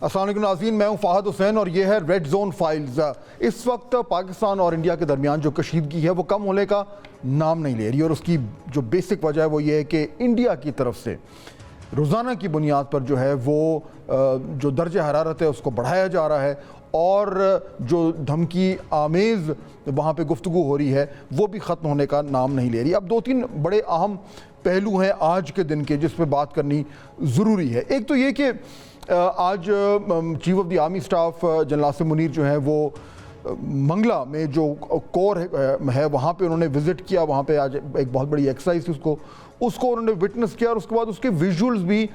السلام علیکم ناظرین، میں ہوں فہد حسین اور یہ ہے ریڈ زون فائلز۔ اس وقت پاکستان اور انڈیا کے درمیان جو کشیدگی ہے وہ کم ہونے کا نام نہیں لے رہی، اور اس کی جو بیسک وجہ ہے وہ یہ ہے کہ انڈیا کی طرف سے روزانہ کی بنیاد پر جو ہے وہ جو درجہ حرارت ہے اس کو بڑھایا جا رہا ہے، اور جو دھمکی آمیز وہاں پہ گفتگو ہو رہی ہے وہ بھی ختم ہونے کا نام نہیں لے رہی۔ اب دو تین بڑے اہم پہلو ہیں آج کے دن کے جس پہ بات کرنی ضروری ہے۔ ایک تو یہ کہ آج chief of the army staff general Asim Munir جو ہیں وہ منگلا میں جو کور ہے وہاں پہ انہوں نے وزٹ کیا، وہاں پہ آج ایک بہت بڑی ایکسرسائز تھی اس کو انہوں نے وٹنس کیا، اور اس کے بعد اس کے ویژولز بھی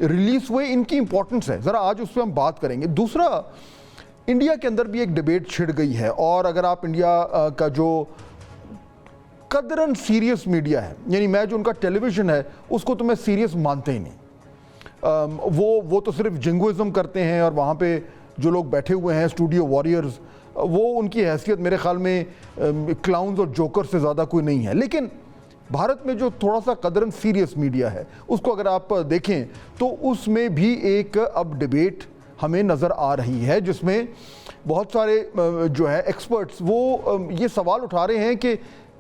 ریلیز ہوئے۔ ان کی امپورٹنس ہے، ذرا آج اس پہ ہم بات کریں گے۔ دوسرا، انڈیا کے اندر بھی ایک ڈیبیٹ چھڑ گئی ہے، اور اگر آپ انڈیا کا جو قدراً سیریس میڈیا ہے، یعنی میں جو ان کا ٹیلی ویژن ہے اس کو تو میں سیریس مانتے ہی نہیں، وہ تو صرف جنگوازم کرتے ہیں، اور وہاں پہ جو لوگ بیٹھے ہوئے ہیں اسٹوڈیو واریئرز، وہ ان کی حیثیت میرے خیال میں کلاؤنز اور جوکر سے زیادہ کوئی نہیں ہے۔ لیکن بھارت میں جو تھوڑا سا قدراً سیریس میڈیا ہے اس کو اگر آپ دیکھیں تو اس میں بھی ایک اب ڈیبیٹ ہمیں نظر آ رہی ہے، جس میں بہت سارے جو ہے ایکسپرٹس وہ یہ سوال اٹھا رہے ہیں کہ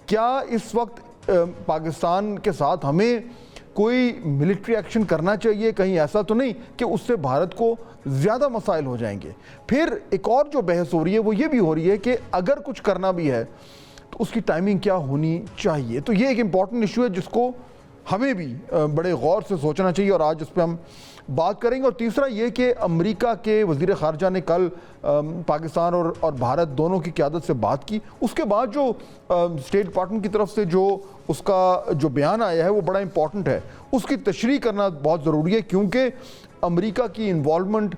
کیا اس وقت پاکستان کے ساتھ ہمیں کوئی ملٹری ایکشن کرنا چاہیے، کہیں ایسا تو نہیں کہ اس سے بھارت کو زیادہ مسائل ہو جائیں گے۔ پھر ایک اور جو بحث ہو رہی ہے وہ یہ بھی ہو رہی ہے کہ اگر کچھ کرنا بھی ہے تو اس کی ٹائمنگ کیا ہونی چاہیے۔ تو یہ ایک امپورٹنٹ ایشو ہے جس کو ہمیں بھی بڑے غور سے سوچنا چاہیے، اور آج اس پہ ہم بات کریں گے۔ اور تیسرا یہ کہ امریکہ کے وزیر خارجہ نے کل پاکستان اور بھارت دونوں کی قیادت سے بات کی، اس کے بعد جو اسٹیٹ ڈپارٹمنٹ کی طرف سے جو اس کا جو بیان آیا ہے وہ بڑا امپورٹنٹ ہے، اس کی تشریح کرنا بہت ضروری ہے، کیونکہ امریکہ کی انوالومنٹ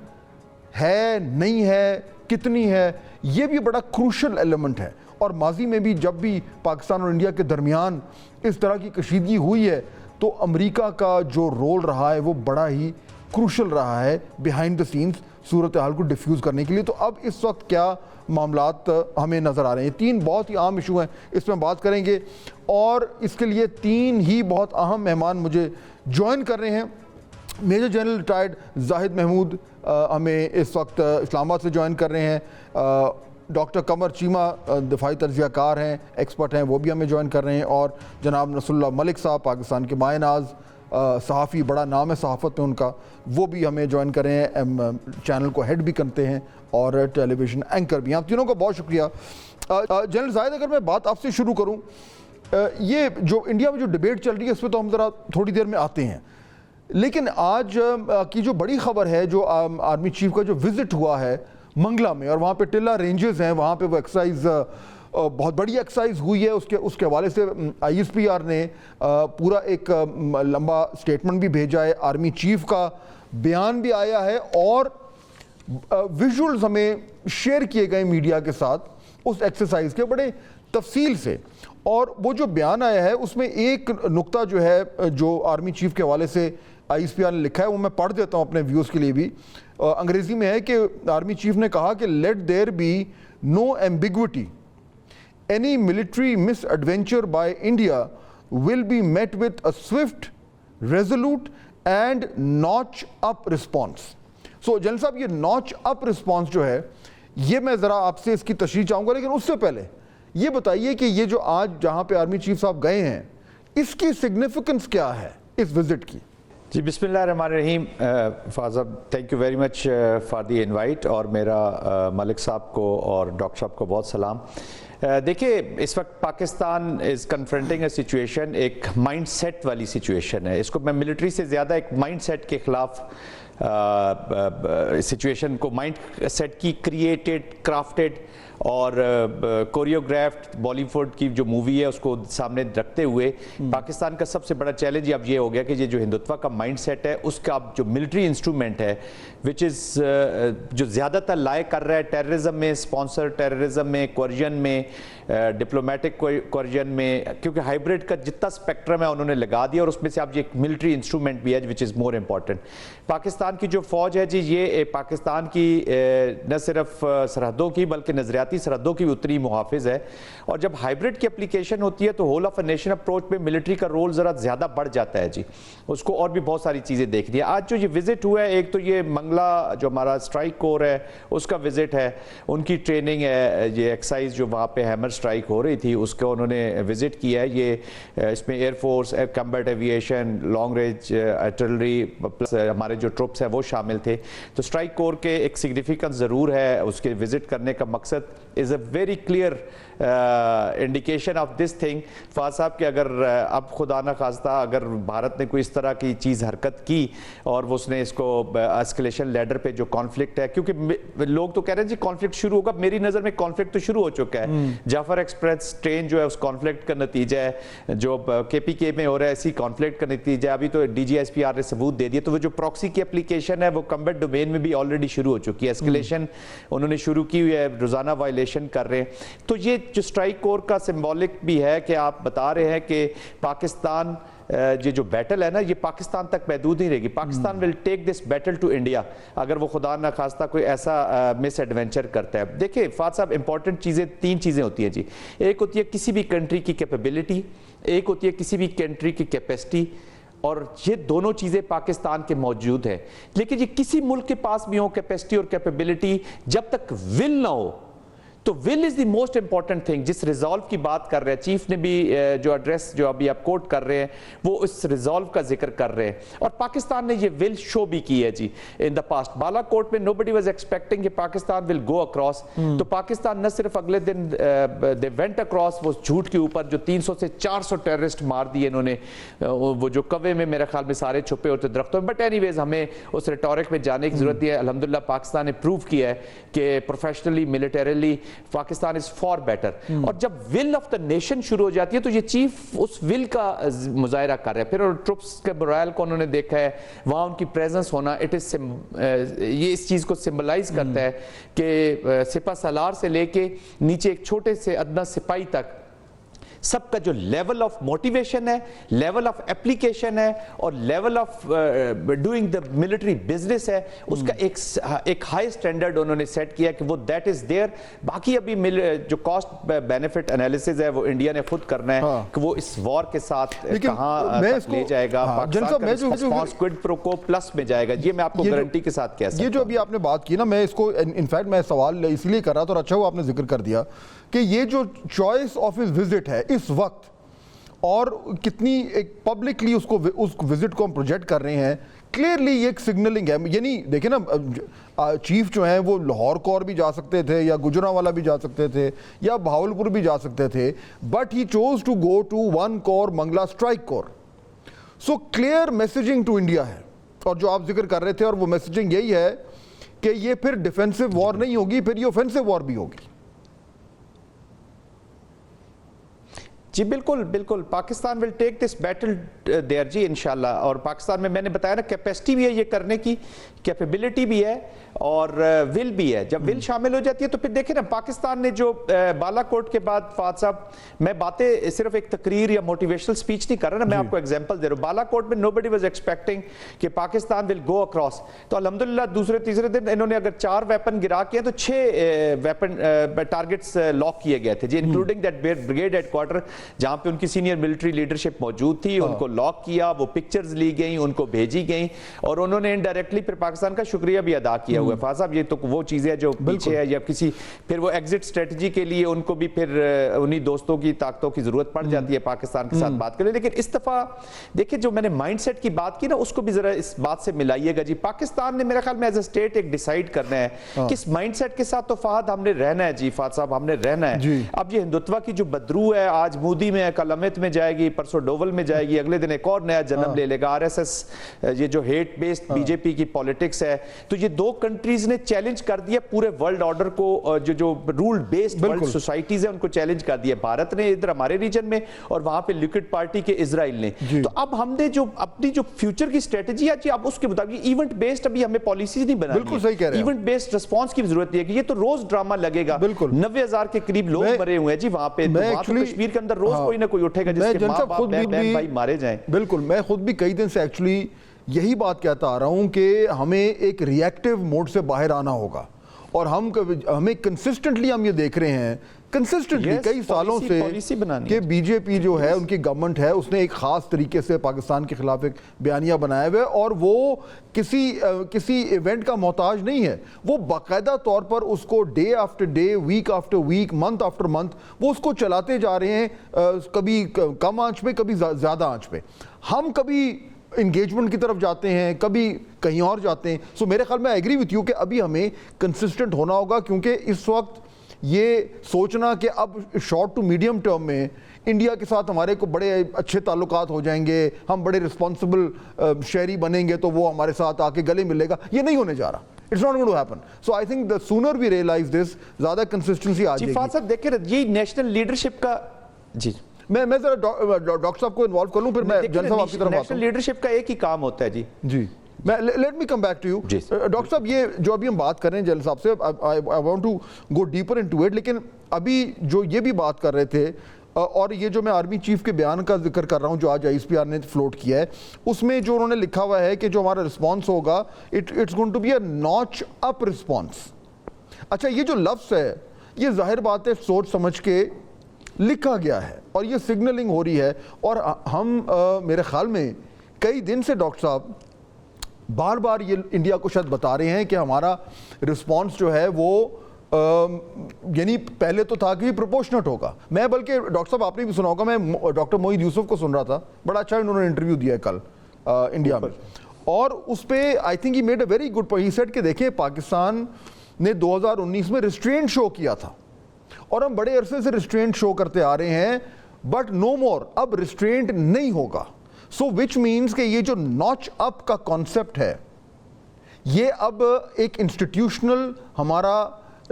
ہے نہیں ہے، کتنی ہے، یہ بھی بڑا کروشل ایلیمنٹ ہے۔ اور ماضی میں بھی جب بھی پاکستان اور انڈیا کے درمیان اس طرح کی کشیدگی ہوئی ہے تو امریکہ کا جو رول رہا ہے وہ بڑا ہی کروشل رہا ہے بیہائنڈ دا سینز صورتحال کو ڈیفیوز کرنے کے لیے۔ تو اب اس وقت کیا معاملات ہمیں نظر آ رہے ہیں؟ تین بہت ہی عام ایشو ہیں، اس میں بات کریں گے، اور اس کے لیے تین ہی بہت اہم مہمان مجھے جوائن کر رہے ہیں۔ میجر جنرل ریٹائرڈ زاہد محمود ہمیں اس وقت اسلام آباد سے جوائن کر رہے ہیں، ڈاکٹر قمر چیمہ دفاعی تجزیہ کار ہیں، ایکسپرٹ ہیں، وہ بھی ہمیں جوائن کر رہے ہیں، اور جناب نصر اللہ ملک صاحب پاکستان کے مائع ناز صحافی، بڑا نام ہے صحافت میں ان کا، وہ بھی ہمیں جوائن کر رہے ہیں، چینل کو ہیڈ بھی کرتے ہیں اور ٹیلی ویژن اینکر بھی ہیں۔ آپ تینوں کا بہت شکریہ۔ جنرل زاہد، اگر میں بات آپ سے شروع کروں، یہ جو انڈیا میں جو ڈیبیٹ چل رہی ہے اس پہ تو ہم ذرا تھوڑی دیر میں آتے ہیں، لیکن آج کی جو بڑی خبر ہے، جو آرمی چیف کا جو وزٹ ہوا ہے منگلا میں، اور وہاں پہ ٹلا رینجز ہیں، وہاں پہ وہ ایکسرسائز بہت بڑی ایکسرسائز ہوئی ہے، اس کے حوالے سے آئی ایس پی آر نے پورا ایک لمبا سٹیٹمنٹ بھی بھیجا ہے، آرمی چیف کا بیان بھی آیا ہے، اور ویژولز ہمیں شیئر کیے گئے میڈیا کے ساتھ اس ایکسرسائز کے بڑے تفصیل سے۔ اور وہ جو بیان آیا ہے اس میں ایک نقطہ جو ہے جو آرمی چیف کے حوالے سے آئی ایس پی آر نے لکھا ہے وہ میں پڑھ دیتا ہوں اپنے ویوز کے لیے بھی، انگریزی میں ہے کہ آرمی چیف نے کہا کہ let there be no ambiguity, any military misadventure by India will be met with a swift, resolute and notch up response۔ So general صاحب، یہ notch up response جو ہے یہ میں ذرا آپ سے اس کی تشریح چاہوں گا، لیکن اس سے پہلے یہ بتائیے کہ یہ جو آج جہاں پہ آرمی چیف صاحب گئے ہیں اس کی سگنیفیکنس کیا ہے اس وزٹ کی؟ جی بسم اللہ الرحمن الرحیم۔ فاضل، thank you very much for the invite, اور میرا ملک صاحب کو اور ڈاکٹر صاحب کو بہت سلام۔ دیکھیے، اس وقت پاکستان از کنفرنٹنگ اے سچویشن، ایک مائنڈ سیٹ والی سچویشن ہے، اس کو میں ملٹری سے زیادہ ایک مائنڈ سیٹ کے خلاف سچویشن کو، مائنڈ سیٹ کی کریٹڈ، کرافٹڈ اور کوریوگرافڈ بالی ووڈ کی جو مووی ہے اس کو سامنے رکھتے ہوئے پاکستان کا سب سے بڑا چیلنج اب یہ ہو گیا کہ یہ جو ہندوتوا کا مائنڈ سیٹ ہے اس کا جو ملٹری انسٹرومنٹ ہے وچ از جو زیادہ تر لائے کر رہا ہے ٹیررزم میں، اسپانسر ٹیررزم میں، کوریجن میں، ڈپلومیٹک کوریجن میں، کیونکہ ہائبرڈ کا جتنا اسپیکٹرم ہے انہوں نے لگا دیا، اور اس میں سے اب یہ ایک ملٹری انسٹرومنٹ بھی ہے وچ از مور امپورٹنٹ. پاکستان کی جو فوج ہے جی، یہ پاکستان کی نہ صرف سرحدوں کی بلکہ نظریاتی سرحدوں کی بھی اتنی محافظ ہے. اور جب ہائبرڈ کی اپلیکیشن ہوتی ہے تو whole of a nation approach میں ملٹری کا رول ذرا زیادہ بڑھ جاتا ہے جی. اس کو اور بھی بہت ساری چیزیں دیکھنی ہے. آج جو یہ وزٹ ہوا ہے، ایک تو یہ منگلا جو ہمارا اسٹرائک کور ہے اس کا وزٹ ہے، ان کی ٹریننگ ہے، یہ ایکسرسائز جو وہاں پہ ہیمر اسٹرائک ہو رہی تھی اس کو انہوں نے وزٹ کیا ہے. یہ اس میں air force, air combat aviation, long range artillery plus ہمارے جو ٹروپس ہیں وہ شامل تھے. تو اسٹرائک کور کے ایک سگنیفیکنس ضرور ہے. اس کے وزٹ کرنے کا مقصد is a very clear indication of this thing فاض صاحب کہ اگر اب خدا نہ خواستہ اگر بھارت نے کوئی اس طرح کی چیز حرکت کی اور اس نے اس کو اسکلیشن لیڈر پہ جو کانفلکٹ ہے، کیونکہ لوگ تو کہہ رہے ہیں جی کانفلکٹ شروع ہوگا، میری نظر میں کانفلکٹ تو شروع ہو چکا ہے. جعفر ایکسپریس ٹرین جو ہے اس کانفلکٹ کا نتیجہ ہے، جو کے پی کے میں ہو رہا ہے اسی کانفلکٹ کا نتیجہ ہے. ابھی تو D G S P R نے ثبوت دے دیا. تو وہ جو پراکسی کی اپلیکیشن ہے وہ کمبیٹ ڈومین میں بھی آلریڈی شروع ہو چکی ہے. اسکلیشن انہوں نے شروع کی ہوئی ہے، روزانہ وائلیشن کر رہے ہیں. تو یہ جو اسٹرائک کور کا سمبولک بھی ہے کہ آپ بتا رہے ہیں کہ پاکستان یہ جو بیٹل ہے نا یہ پاکستان تک محدود نہیں رہے گی. پاکستان ول ٹیک دس بیٹل ٹو انڈیا اگر وہ خدا نہ خواستہ کوئی ایسا مس ایڈونچر کرتا ہے. دیکھیں فاض صاحب امپورٹنٹ چیزیں تین چیزیں ہوتی ہیں جی. ایک ہوتی ہے کسی بھی کنٹری کی کیپیبلٹی، ایک ہوتی ہے کسی بھی کنٹری کی کیپیسٹی، اور یہ دونوں چیزیں پاکستان کے موجود ہیں. لیکن یہ کسی ملک کے پاس بھی ہو کیپیسٹی اور کیپیبلٹی، جب تک ول نہ ہو تو ول از دی موسٹ امپورٹنٹ تھنگ. جس ریزالو کی بات کر رہے ہیں چیف نے بھی جو ایڈریس جو ابھی آپ کوٹ کر رہے ہیں وہ اس ریزالو کا ذکر کر رہے ہیں، اور پاکستان نے یہ ول شو بھی کی ہے جی ان دا پاسٹ. بالا کوٹ میں نو بڈی واز ایکسپیکٹنگ کہ پاکستان ول گو اکراس. تو پاکستان نہ صرف اگلے دن دے وینٹ اکراس وہ جھوٹ کے اوپر جو 300 سے 400 ٹیررسٹ مار دیے انہوں نے، وہ جو کوے میں میرے خیال میں سارے چھپے ہوتے درختوں میں. بٹ اینی ویز ہمیں اس ریٹورک میں جانے کی ضرورت ہے. الحمدللہ پاکستان نے پروو کیا ہے کہ professionally militarily Pakistan is for better. اور جب ول آف دا نیشن شروع ہو جاتی ہے تو یہ چیف اس ول کا مظاہرہ کر رہے ہیں. پھر ٹروپس کے morale کو انہوں نے دیکھا ہے، وہاں ان کی پریزنس ہونا یہ اس چیز کو سمبلائز کرتا ہے کہ سپہ سالار سے لے کے نیچے ایک چھوٹے سے ادنی سپاہی تک سب کا جو لیول آف موٹیویشن ہے، لیول آف اپلیکیشن ہے، اور level of doing the military business ہے، اس کا ایک ہائی سٹینڈرڈ انہوں نے سیٹ کیا کہ وہ دیٹ از دیئر. باقی ابھی جو کاسٹ بینیفٹ انالیسز ہے وہ انڈیا نے خود کرنا ہے کہ وہ اس وار کے ساتھ کہاں تک لے جائے گا. پاکستان کا رسپانس کوئڈ پرو کو پلس میں جائے گا. یہ میں آپ کو گارنٹی کے ساتھ کہہ سکتا ہوں. یہ جو ابھی آپ نے بات کی نا، میں اس کو انفیکٹ میں سوال اس لیے کر رہا تھا اور اچھا وہ آپ نے ذکر کر دیا کہ یہ جو چوائس آف ہز وزٹ ہے اس وقت اور کتنی ایک پبلکلی اس وزٹ کو ہم پروجیکٹ کر رہے ہیں، کلیئرلی یہ ایک سگنلنگ ہے. یعنی دیکھیں نا چیف جو ہیں وہ لاہور کور بھی جا سکتے تھے یا گجرانوالہ بھی جا سکتے تھے یا بہاولپور بھی جا سکتے تھے، but he choose to go to one corps Mangla strike corps. So clear messaging to India ہے. اور جو آپ ذکر کر رہے تھے اور وہ میسیجنگ یہی ہے کہ یہ پھر ڈیفینسو وار نہیں ہوگی، پھر یہ اوفینسو وار بھی ہوگی. جی بالکل بالکل. پاکستان ول ٹیک دس بیٹل دیئر جی انشاءاللہ. اور پاکستان میں نے بتایا نا کیپیسٹی بھی ہے یہ کرنے کی، کیپیبلٹی بھی ہے اور ول بھی ہے. جب ول شامل ہو جاتی ہے تو پھر دیکھیں نا پاکستان نے جو بالا کوٹ کے بعد فاض صاحب میں باتیں صرف ایک تقریر یا موٹیویشنل سپیچ نہیں کر رہا نا، میں آپ کو ایگزامپل دے رہا ہوں. بالا کوٹ میں نو بڈی واز ایکسپیکٹنگ کہ پاکستان ول گو اکراس. تو الحمدللہ دوسرے تیسرے دن انہوں نے اگر 4 ویپن گرا کیا تو 6 ویپن ٹارگٹس لاک کیے گئے تھے جی، including that brigade headquarter جہاں پہ ان کی سینئر ملٹری لیڈرشپ موجود تھی. ان کو لاک کیا، وہ پکچرز لی گئیں، ان کو بھیجی گئیں، اور انہوں نے انڈائریکٹلی پھر پاکستان کا شکریہ بھی ادا کیا ہوا ہے. فاض صاحب یہ تو وہ چیزیں جو پیچھے ہے، یا کسی پھر وہ ایگزٹ اسٹریٹجی کے لیے ان کو بھی پھر انہی دوستوں کی طاقتوں کی ضرورت پڑ جاتی ہے پاکستان کے ساتھ بات کریں. لیکن اس دفعہ دیکھیں جو میں نے مائنڈ سیٹ کی بات کی نا اس کو بھی ذرا اس بات سے ملائیے گا جی. پاکستان نے میرے خیال میں ایز اے اسٹیٹ ایک ڈیسائیڈ کرنا ہے کہ اس مائنڈ سیٹ کے ساتھ تو فہد ہم نے رہنا ہے جی. فہد صاحب ہم نے رہنا ہے. اب یہ ہندوتوا کی جو بدرو ہے آج منہ ہودی میں ہے, کل امت میں جائے گی, پرسوں ڈوول میں جائے گی, اگلے دن ایک اور نیا جنم لے لے گا. آر ایس ایس یہ جو ہیٹ بیسڈ بی جے پی کی پالیٹکس ہے, تو یہ دو کنٹریز نے چیلنج کر دیا پورے ورلڈ آرڈر کو, جو رول بیسڈ ورلڈ سوسائٹیز ہیں ان کو چیلنج کر دیا. بھارت نے ادھر ہمارے ریجن میں, اور وہاں پہ لیکوڈ پارٹی کے اسرائیل نے. تو اب ہم نے جو اپنی جو فیوچر کی اسٹریٹجی ہے اب اس کے مطابق ایونٹ بیسڈ ابھی ہمیں پالیسیز نہیں بنانی. بالکل صحیح کہہ رہے ہیں, ایونٹ بیسڈ رسپانس کی ضرورت ہے کہ یہ تو روز ڈرامہ لگے گا. 90,000 کے قریب لوگ مرے ہوئے ہیں جی وہاں پہ, وہاں تو کشمیر کے اندر روز کوئی نہ کوئی اٹھے گا جس کے ماں باپ بہن بھائی مارے جائیں. بالکل, میں خود بھی کئی دن سے ایکچولی یہی بات کہتا آ رہا ہوں کہ ہمیں ایک ری ایکٹیو موڈ سے باہر آنا ہوگا, اور ہمیں کنسسٹنٹلی ہم یہ دیکھ رہے ہیں کنسسٹنٹلی کئی سالوں سے کہ بی جے پی جو ہے ان کی گورنمنٹ ہے اس نے ایک خاص طریقے سے پاکستان کے خلاف ایک بیانیہ بنایا ہوا ہے, اور وہ کسی ایونٹ کا محتاج نہیں ہے. وہ باقاعدہ طور پر اس کو day after day, week after week, month after month وہ اس کو چلاتے جا رہے ہیں, کبھی کم آنچ پہ کبھی زیادہ آنچ پہ. ہم کبھی انگیجمنٹ کی طرف جاتے ہیں, کبھی کہیں اور جاتے ہیں. سو میرے خیال میں آئی ایگری وتھ یو کہ ابھی ہمیں کنسسٹنٹ ہونا ہوگا, کیونکہ اس وقت یہ سوچنا کہ اب شارٹ ٹو میڈیم ٹرم میں انڈیا کے ساتھ ہمارے کو بڑے اچھے تعلقات ہو جائیں گے, ہم بڑے رسپانسبل شہری بنیں گے تو وہ ہمارے ساتھ آ کے گلے ملے گا, یہ نہیں ہونے جا رہا. It's not going to happen. So I think the sooner we realize this, زیادہ کنسسٹنسی آ جائے گی. فاضل صاحب دیکھیں یہ نیشنل لیڈرشپ کا, جی میں ذرا ڈاکٹر صاحب کو انوالو کر لوں, پھر میں جن صاحب آپ کی طرف آتا ہوں. نیشنل لیڈرشپ کا ایک ہی کام ہوتا ہے جی. جی let me come back to you doctor صاحب. یہ جو ابھی ہم بات کر رہے ہیں جن صاحب سے, I want to go deeper into it, لیکن ابھی جو یہ بھی بات کر رہے تھے, اور یہ جو میں آرمی چیف کے بیان کا ذکر کر رہا ہوں جو آج آئی ایس پی آر نے فلوٹ کیا ہے, اس میں جو انہوں نے لکھا ہوا ہے کہ جو ہمارا رسپانس ہوگا اٹس گوئنگ ٹو بی اے ناچ اپ رسپانس. اچھا, یہ جو لفظ ہے یہ ظاہر بات ہے سوچ سمجھ کے لکھا گیا ہے, اور یہ سگنلنگ ہو رہی ہے, اور ہم میرے خیال میں کئی دن سے ڈاکٹر صاحب بار بار یہ انڈیا کو شاید بتا رہے ہیں کہ ہمارا رسپانس جو ہے وہ یعنی پہلے تو تھا کہ پروپورشنٹ ہوگا. میں بلکہ ڈاکٹر صاحب آپ نے بھی سنا ہوگا, میں ڈاکٹر موعید یوسف کو سن رہا تھا, بڑا اچھا انہوں نے انٹرویو دیا ہے کل انڈیا میں, اور اس پہ I think he made a very good point. He said کہ دیکھیں پاکستان نے 2019 میں ریسٹرینٹ شو کیا تھا, اور ہم بڑے عرصے سے ریسٹرینٹ شو کرتے آ رہے ہیں, بٹ نو مور, اب ریسٹرینٹ نہیں ہوگا. سو وچ مینس کہ یہ جو ناچ اپ کا کانسیپٹ ہے یہ اب ایک انسٹیٹیوشنل ہمارا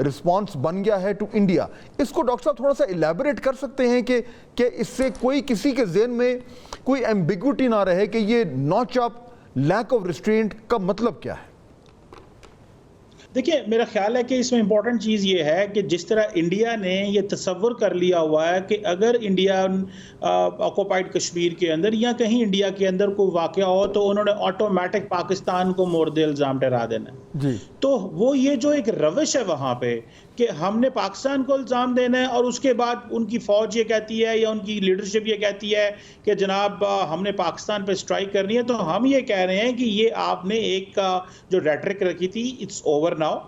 رسپانس بن گیا ہے ٹو انڈیا. اس کو ڈاکٹر صاحب تھوڑا سا ایلیبوریٹ کر سکتے ہیں کہ اس سے کوئی کسی کے ذہن میں کوئی ایمبیگوٹی نہ رہے کہ یہ ناچ اپ, لیک آف ریسٹرینٹ کا مطلب کیا ہے؟ دیکھیے میرا خیال ہے کہ اس میں امپورٹنٹ چیز یہ ہے کہ جس طرح انڈیا نے یہ تصور کر لیا ہوا ہے کہ اگر انڈیا آکوپائڈ کشمیر کے اندر یا کہیں انڈیا کے اندر کوئی واقعہ ہو تو انہوں نے آٹومیٹک پاکستان کو مورد الزام ٹھہرا دینا ہے. جی تو وہ یہ جو ایک روش ہے وہاں پہ کہ ہم نے پاکستان کو الزام دینا ہے, اور اس کے بعد ان کی فوج یہ کہتی ہے یا ان کی لیڈرشپ یہ کہتی ہے کہ جناب ہم نے پاکستان پہ اسٹرائک کرنی ہے, تو ہم یہ کہہ رہے ہیں کہ یہ آپ نے ایک جو ریٹرک رکھی تھی اٹس اوور ناؤ.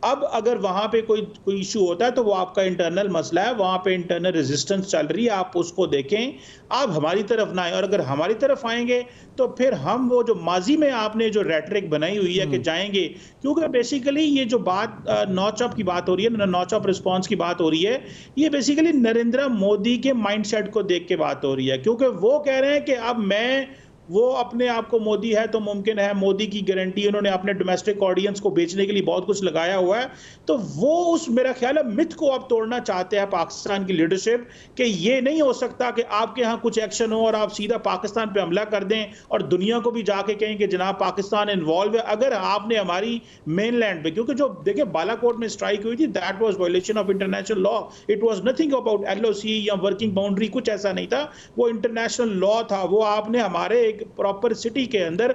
اب اگر وہاں پہ کوئی ایشو ہوتا ہے تو وہ آپ کا انٹرنل مسئلہ ہے, وہاں پہ انٹرنل ریزسٹنس چل رہی ہے, آپ اس کو دیکھیں, آپ ہماری طرف نہ آئیں. اور اگر ہماری طرف آئیں گے تو پھر ہم وہ جو ماضی میں آپ نے جو ریٹرک بنائی ہوئی ہے کہ جائیں گے, کیونکہ بیسیکلی یہ جو بات ناچ اپ کی بات ہو رہی ہے, ناچ اپ رسپانس کی بات ہو رہی ہے, یہ بیسیکلی نریندر مودی کے مائنڈ سیٹ کو دیکھ کے بات ہو رہی ہے, کیونکہ وہ کہہ رہے ہیں کہ اب میں وہ اپنے آپ کو مودی ہے تو ممکن ہے, مودی کی گارنٹی, انہوں نے اپنے ڈومیسٹک آڈینس کو بیچنے کے لیے بہت کچھ لگایا ہوا ہے. تو وہ اس میرا خیال ہے متھ کو اب توڑنا چاہتے ہیں پاکستان کی لیڈرشپ کہ یہ نہیں ہو سکتا کہ آپ کے ہاں کچھ ایکشن ہو اور آپ سیدھا پاکستان پہ حملہ کر دیں اور دنیا کو بھی جا کے کہیں کہ جناب پاکستان انوالو ہے. اگر آپ نے ہماری مین لینڈ پہ, کیونکہ جو دیکھیں بالا کوٹ میں اسٹرائک ہوئی تھی, that was violation of international law, it was nothing about LOC یا ورکنگ باؤنڈری, کچھ ایسا نہیں تھا, وہ انٹرنیشنل لا تھا. وہ آپ نے ہمارے ایک پراپر سٹی کے اندر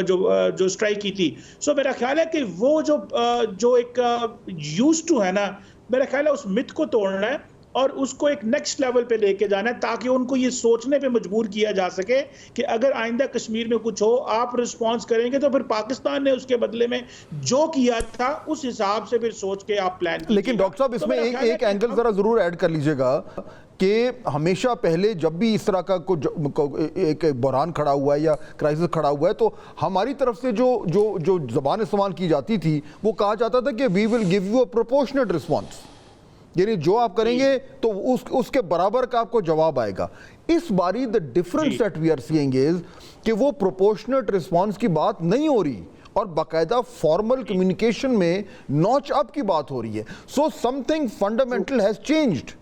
جو اسٹرائک کی تھی. سو میرا خیال ہے کہ وہ جو ایک یوز ٹو ہے نا, میرا خیال ہے اس مت کو توڑنا ہے اور اس کو ایک نیکسٹ لیول پہ لے کے جانا ہے, تاکہ ان کو یہ سوچنے پہ مجبور کیا جا سکے کہ اگر آئندہ کشمیر میں کچھ ہو, آپ رسپانس کریں گے تو پھر پاکستان نے اس کے بدلے میں جو کیا تھا اس حساب سے پھر سوچ کے آپ پلان کیجئے. لیکن ڈاکٹر صاحب اس میں ایک اینگل ذرا ضرور ایڈ کر لیجئے گا کہ ہمیشہ پہلے جب بھی اس طرح کا ایک بحران کھڑا ہوا ہے یا کرائسس کھڑا ہوا ہے, تو ہماری طرف سے جو زبان استعمال کی جاتی تھی وہ کہا جاتا تھا کہ we will give you a proportionate response, یعنی جو آپ کریں گے تو اس کے برابر کا آپ کو جواب آئے گا. اس باری the difference that we are seeing is کہ وہ proportionate response کی بات نہیں ہو رہی اور باقاعدہ فارمل کمیونیکیشن میں نوچ اپ کی بات ہو رہی ہے. So something fundamental has changed.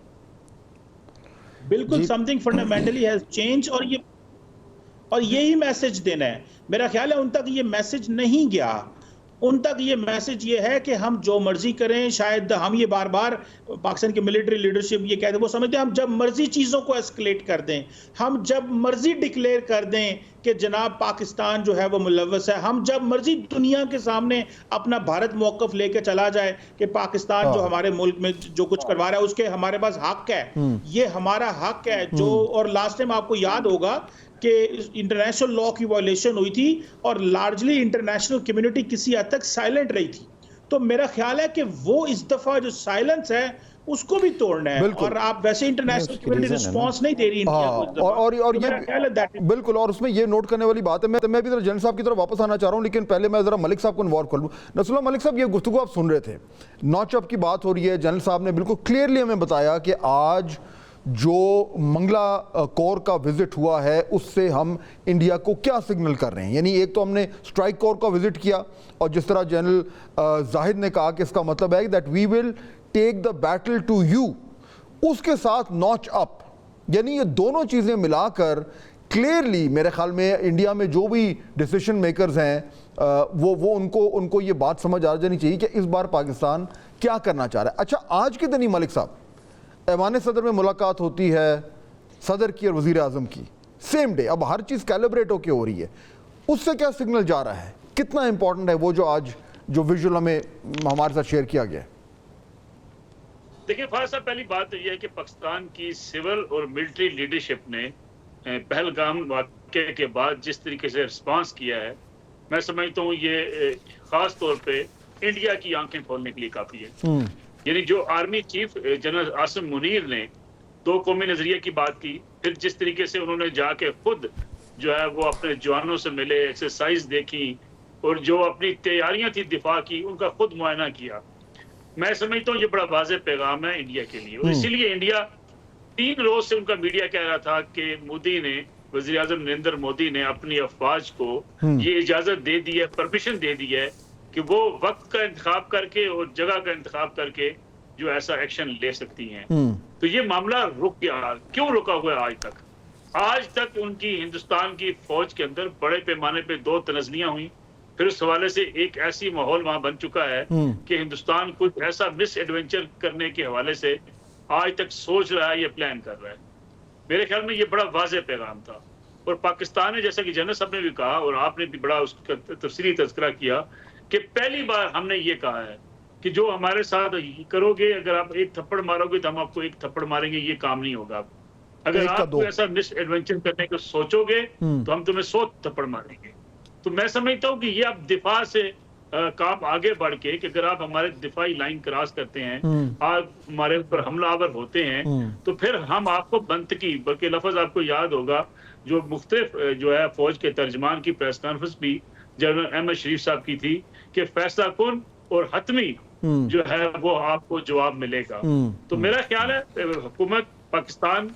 بالکل something fundamentally has changed اور یہی میسج دینا ہے. میرا خیال ہے ان تک یہ میسج نہیں گیا. ان تک یہ میسج یہ ہے کہ ہم جو مرضی کریں. شاید ہم یہ بار بار پاکستان کی ملٹری لیڈرشپ یہ کہتے ہیں، وہ سمجھتے ہیں ہم جب مرضی چیزوں کو اسکلیٹ کر دیں، ہم جب مرضی ڈکلیئر کر دیں کہ جناب پاکستان جو ہے وہ ملوث ہے، ہم جب مرضی دنیا کے سامنے اپنا بھارت موقف لے کے چلا جائے کہ پاکستان جو ہمارے ملک میں جو کچھ کروا رہا ہے اس کے ہمارے پاس حق ہے، یہ ہمارا حق ہے. جو اور لاسٹ ٹائم آپ کو یاد ہوگا کہ انٹرنیشنل لا کی وائلیشن ہوئی تھی اور لارجلی انٹرنیشنل کمیونٹی کسی حد تک سائلنٹ رہی تھی. تو میرا خیال ہے کہ وہ اس دفعہ جو سائلنس ہے اس کو بھی توڑنا ہے. اور آپ ویسے انٹرنیشنل کمیونٹی رسپانس نہیں دے رہی اور یہ بالکل. اور اس میں یہ نوٹ کرنے والی بات ہے، میں بھی ذرا جنرل صاحب کی طرف واپس آنا چاہ رہا ہوں، لیکن پہلے میں ذرا ملک صاحب کو انوالو کر لوں. نصر اللہ ملک صاحب، یہ گفتگو آپ سن رہے تھے، نوچ اپ کی بات ہو رہی ہے. جنرل صاحب نے بالکل کلیئرلی ہمیں بتایا کہ آج جو منگلا کور کا وزٹ ہوا ہے اس سے ہم انڈیا کو کیا سگنل کر رہے ہیں. یعنی ایک تو ہم نے اسٹرائک کور کا وزٹ کیا اور جس طرح جنرل زاہد نے کہا کہ اس کا مطلب ہے that we will take the battle to you, اس کے ساتھ نوچ اپ. یعنی یہ دونوں چیزیں ملا کر کلیئرلی میرے خیال میں انڈیا میں جو بھی ڈیسیشن میکرز ہیں وہ ان کو یہ بات سمجھ آ جانی چاہیے کہ اس بار پاکستان کیا کرنا چاہ رہا ہے. اچھا، آج کے دن ہی ملک صاحب ایوان صدر میں ملاقات ہوتی ہے صدر کی اور وزیر اعظم کی سیم ڈے. اب ہر چیز کیلیبریٹ ہو کے ہو رہی ہے، اس سے کیا سگنل جا رہا ہے؟ کتنا امپورٹنٹ ہے وہ جو آج جو ویژول ہمیں ہمارے ساتھ شیئر کیا گیا ہے؟ دیکھیں فارغ صاحب، پہلی بات یہ ہے کہ پاکستان کی سول اور ملٹری لیڈرشپ نے پہلگام واقعے کے بعد جس طریقے سے رسپانس کیا ہے، میں سمجھتا ہوں یہ خاص طور پہ انڈیا کی آنکھیں کھولنے کے لیے کافی ہے. یعنی جو army chief general Asim Munir نے دو قومی نظریے کی بات کی، پھر جس طریقے سے انہوں نے جا کے خود جو ہے وہ اپنے جوانوں سے ملے، ایکسرسائز دیکھی اور جو اپنی تیاریاں تھی دفاع کی ان کا خود معائنہ کیا، میں سمجھتا ہوں یہ بڑا واضح پیغام ہے انڈیا کے لیے. اور اسی لیے انڈیا 3 روز سے ان کا میڈیا کہہ رہا تھا کہ مودی نے، وزیر اعظم نریندر مودی نے اپنی افواج کو یہ اجازت دے دی ہے، پرمیشن دے دی ہے کہ وہ وقت کا انتخاب کر کے اور جگہ کا انتخاب کر کے جو ایسا ایکشن لے سکتی ہیں. تو یہ معاملہ رک گیا. کیوں رکا ہوا ہے آج تک ان کی ہندوستان کی فوج کے اندر بڑے پیمانے پہ 2 تنازعیاں ہوئیں، پھر اس حوالے سے ایک ایسی ماحول وہاں بن چکا ہے کہ ہندوستان کچھ ایسا مس ایڈونچر کرنے کے حوالے سے آج تک سوچ رہا ہے، یہ پلان کر رہا ہے. میرے خیال میں یہ بڑا واضح پیغام تھا. اور پاکستان نے، جیسا کہ جنرل صاحب نے بھی کہا اور آپ نے بھی بڑا اس کا تفصیلی تذکرہ کیا، کہ پہلی بار ہم نے یہ کہا ہے کہ جو ہمارے ساتھ کرو گے، اگر آپ ایک تھپڑ مارو گے تو ہم آپ کو ایک تھپڑ ماریں گے، یہ کام نہیں ہوگا. اگر آپ کو ایسا مس ایڈونچر کرنے کو سوچو گے تو ہم تمہیں 100 تھپڑ ماریں گے. تو میں سمجھتا ہوں کہ یہ اب دفاع سے کام آگے بڑھ کے کہ اگر آپ ہمارے دفاعی لائن کراس کرتے ہیں، آپ ہمارے اوپر حملہ آور ہوتے ہیں، تو پھر ہم آپ کو منطقی، بلکہ لفظ آپ کو یاد ہوگا جو مختلف جو ہے فوج کے ترجمان کی پریس کانفرنس بھی جنرل احمد شریف صاحب کی تھی کہ فیصلہ کن اور حتمی جو ہے وہ آپ کو جواب ملے گا. تو میرا خیال ہے حکومت پاکستان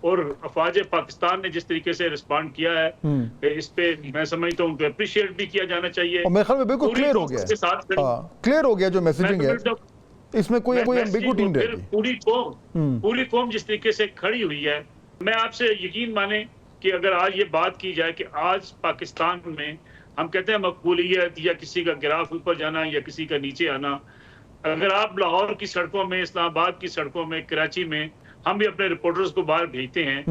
اور افواج پاکستان نے جس طریقے سے رسپانڈ کیا ہے، اس پہ میں سمجھتا ہوں کہ اپریشیٹ بھی کیا جانا چاہیے. اور میرے خیال میں بالکل کلیئر ہو گیا ہے، کلیئر ہو گیا جو میسیجنگ ہے، اس میں کوئی ایمبیگوٹی نہیں رہتی. پوری قوم جس طریقے سے کھڑی ہوئی ہے، میں آپ سے یقین مانیں کہ اگر آج یہ بات کی جائے کہ آج پاکستان میں ہم کہتے ہیں مقبولیت یا کسی کا گراف اوپر جانا یا کسی کا نیچے آنا، اگر آپ لاہور کی سڑکوں میں، اسلام آباد کی سڑکوں میں، کراچی میں، ہم بھی اپنے رپورٹرز کو باہر بھیجتے ہیں،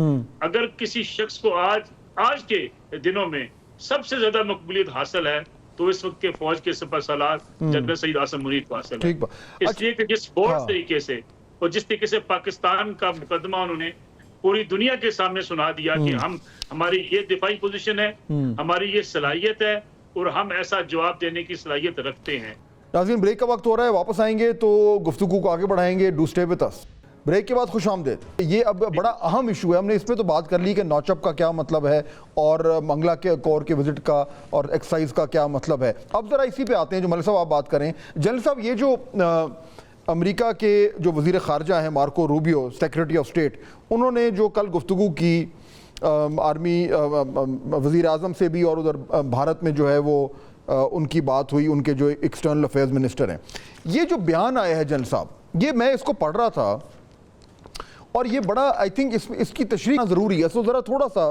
اگر کسی شخص کو آج کے دنوں میں سب سے زیادہ مقبولیت حاصل ہے تو اس وقت کے فوج کے سپہ سالار جنرل سید عاصم منیر کو حاصل ہے. اس لیے کہ جس فورس طریقے سے اور جس طریقے سے پاکستان کا مقدمہ انہوں نے پوری دنیا کے سامنے سنا دیا کہ ہماری یہ دفاعی پوزیشن ہے، ہماری یہ صلاحیت ہے اور ہم ایسا جواب دینے کی صلاحیت رکھتے ہیں. ناظرین، بریک کا وقت ہو رہا ہے، واپس آئیں گے تو گفتگو کو آگے بڑھائیں گے. Do stay with us. Break کے بعد خوش آمدید. یہ اب بڑا اہم ایشو ہے، ہم نے اس پہ تو بات کر لی کہ نوچ اپ کا کیا مطلب ہے اور منگلا کے کور کے وزٹ کا اور ایکسرسائز کا کیا مطلب ہے. اب ذرا اسی پہ آتے ہیں جو ملک صاحب آپ بات کریں. جنرل صاحب، یہ جو امریکہ کے جو وزیر خارجہ ہیں Marco Rubio, secretary of state, انہوں نے جو کل گفتگو کی آرمی وزیر اعظم سے بھی، اور ادھر بھارت میں جو ہے وہ ان کی بات ہوئی، ان کے جو ایکسٹرنل افیئرز منسٹر ہیں. یہ جو بیان آیا ہے جنرل صاحب، یہ میں اس کو پڑھ رہا تھا اور یہ بڑا آئی تھنک اس کی تشریح ضروری ہے. سو ذرا تھوڑا سا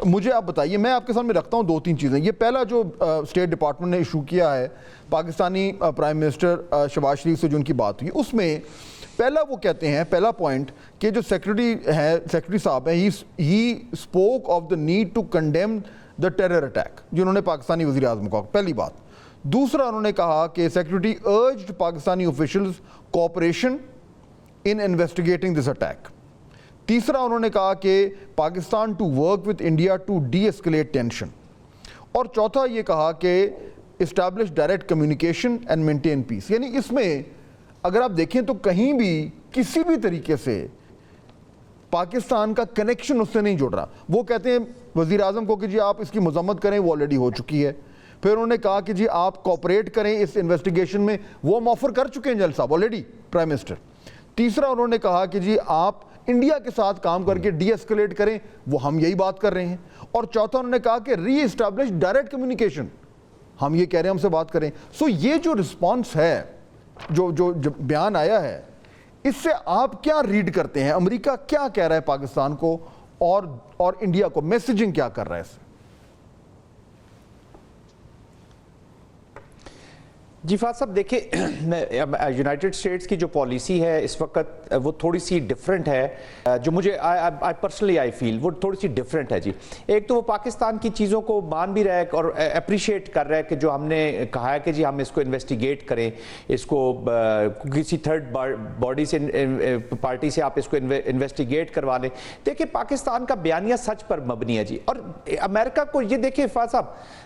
مجھے آپ بتائیے، میں آپ کے سامنے رکھتا ہوں 2-3 چیزیں. یہ پہلا جو اسٹیٹ ڈپارٹمنٹ نے ایشو کیا ہے پاکستانی پرائم منسٹر شہباز شریف سے جو ان کی بات ہوئی، اس میں پہلا وہ کہتے ہیں، پہلا پوائنٹ کہ جو سیکرٹری صاحب ہیں، he spoke of the need to condemn the terror attack, جنہوں نے پاکستانی وزیر اعظم کو، پہلی بات. دوسرا انہوں نے کہا کہ secretary urged Pakistani officials cooperation in investigating this attack. تیسرا انہوں نے کہا کہ Pakistan to work with India to deescalate tension. اور چوتھا یہ کہا کہ establish direct communication and maintain peace. یعنی اس میں اگر آپ دیکھیں تو کہیں بھی کسی بھی طریقے سے پاکستان کا کنیکشن اس سے نہیں جڑ رہا. وہ کہتے ہیں وزیر اعظم کو کہ جی آپ اس کی مذمت کریں، وہ آلریڈی ہو چکی ہے. پھر انہوں نے کہا کہ جی آپ کوآپریٹ کریں اس انویسٹیگیشن میں، وہ ہم آفر کر چکے ہیں جنرل صاحب آلریڈی پرائم منسٹر. تیسرا انہوں نے کہا کہ جی آپ انڈیا کے ساتھ کام کر کے ڈی ایسکیلیٹ کریں، وہ ہم یہی بات کر رہے ہیں. اور چوتھا انہوں نے کہا کہ ری اسٹیبلش ڈائریکٹ کمیونیکیشن، ہم یہ کہہ رہے ہیں ہم سے بات کریں. سو یہ جو رسپانس ہے، جو بیان آیا ہے، اس سے آپ کیا ریڈ کرتے ہیں؟ امریکہ کیا کہہ رہا ہے پاکستان کو اور انڈیا کو، میسیجنگ کیا کر رہا ہے اس سے؟ جی فاض صاحب دیکھیں، یونائٹڈ اسٹیٹس کی جو پالیسی ہے اس وقت وہ تھوڑی سی ڈیفرنٹ ہے. جو مجھے پرسنلی آئی فیل وہ تھوڑی سی ڈیفرنٹ ہے. جی ایک تو وہ پاکستان کی چیزوں کو مان بھی رہا ہے اور اپریشیٹ کر رہا ہے کہ جو ہم نے کہا ہے کہ جی ہم اس کو انویسٹیگیٹ کریں، اس کو کسی تھرڈ باڈی سے پارٹی سے آپ اس کو انویسٹیگیٹ کروا لیں. دیکھیں پاکستان کا بیانیہ سچ پر مبنی ہے جی. اور امریکہ کو یہ دیکھیں فاض صاحب،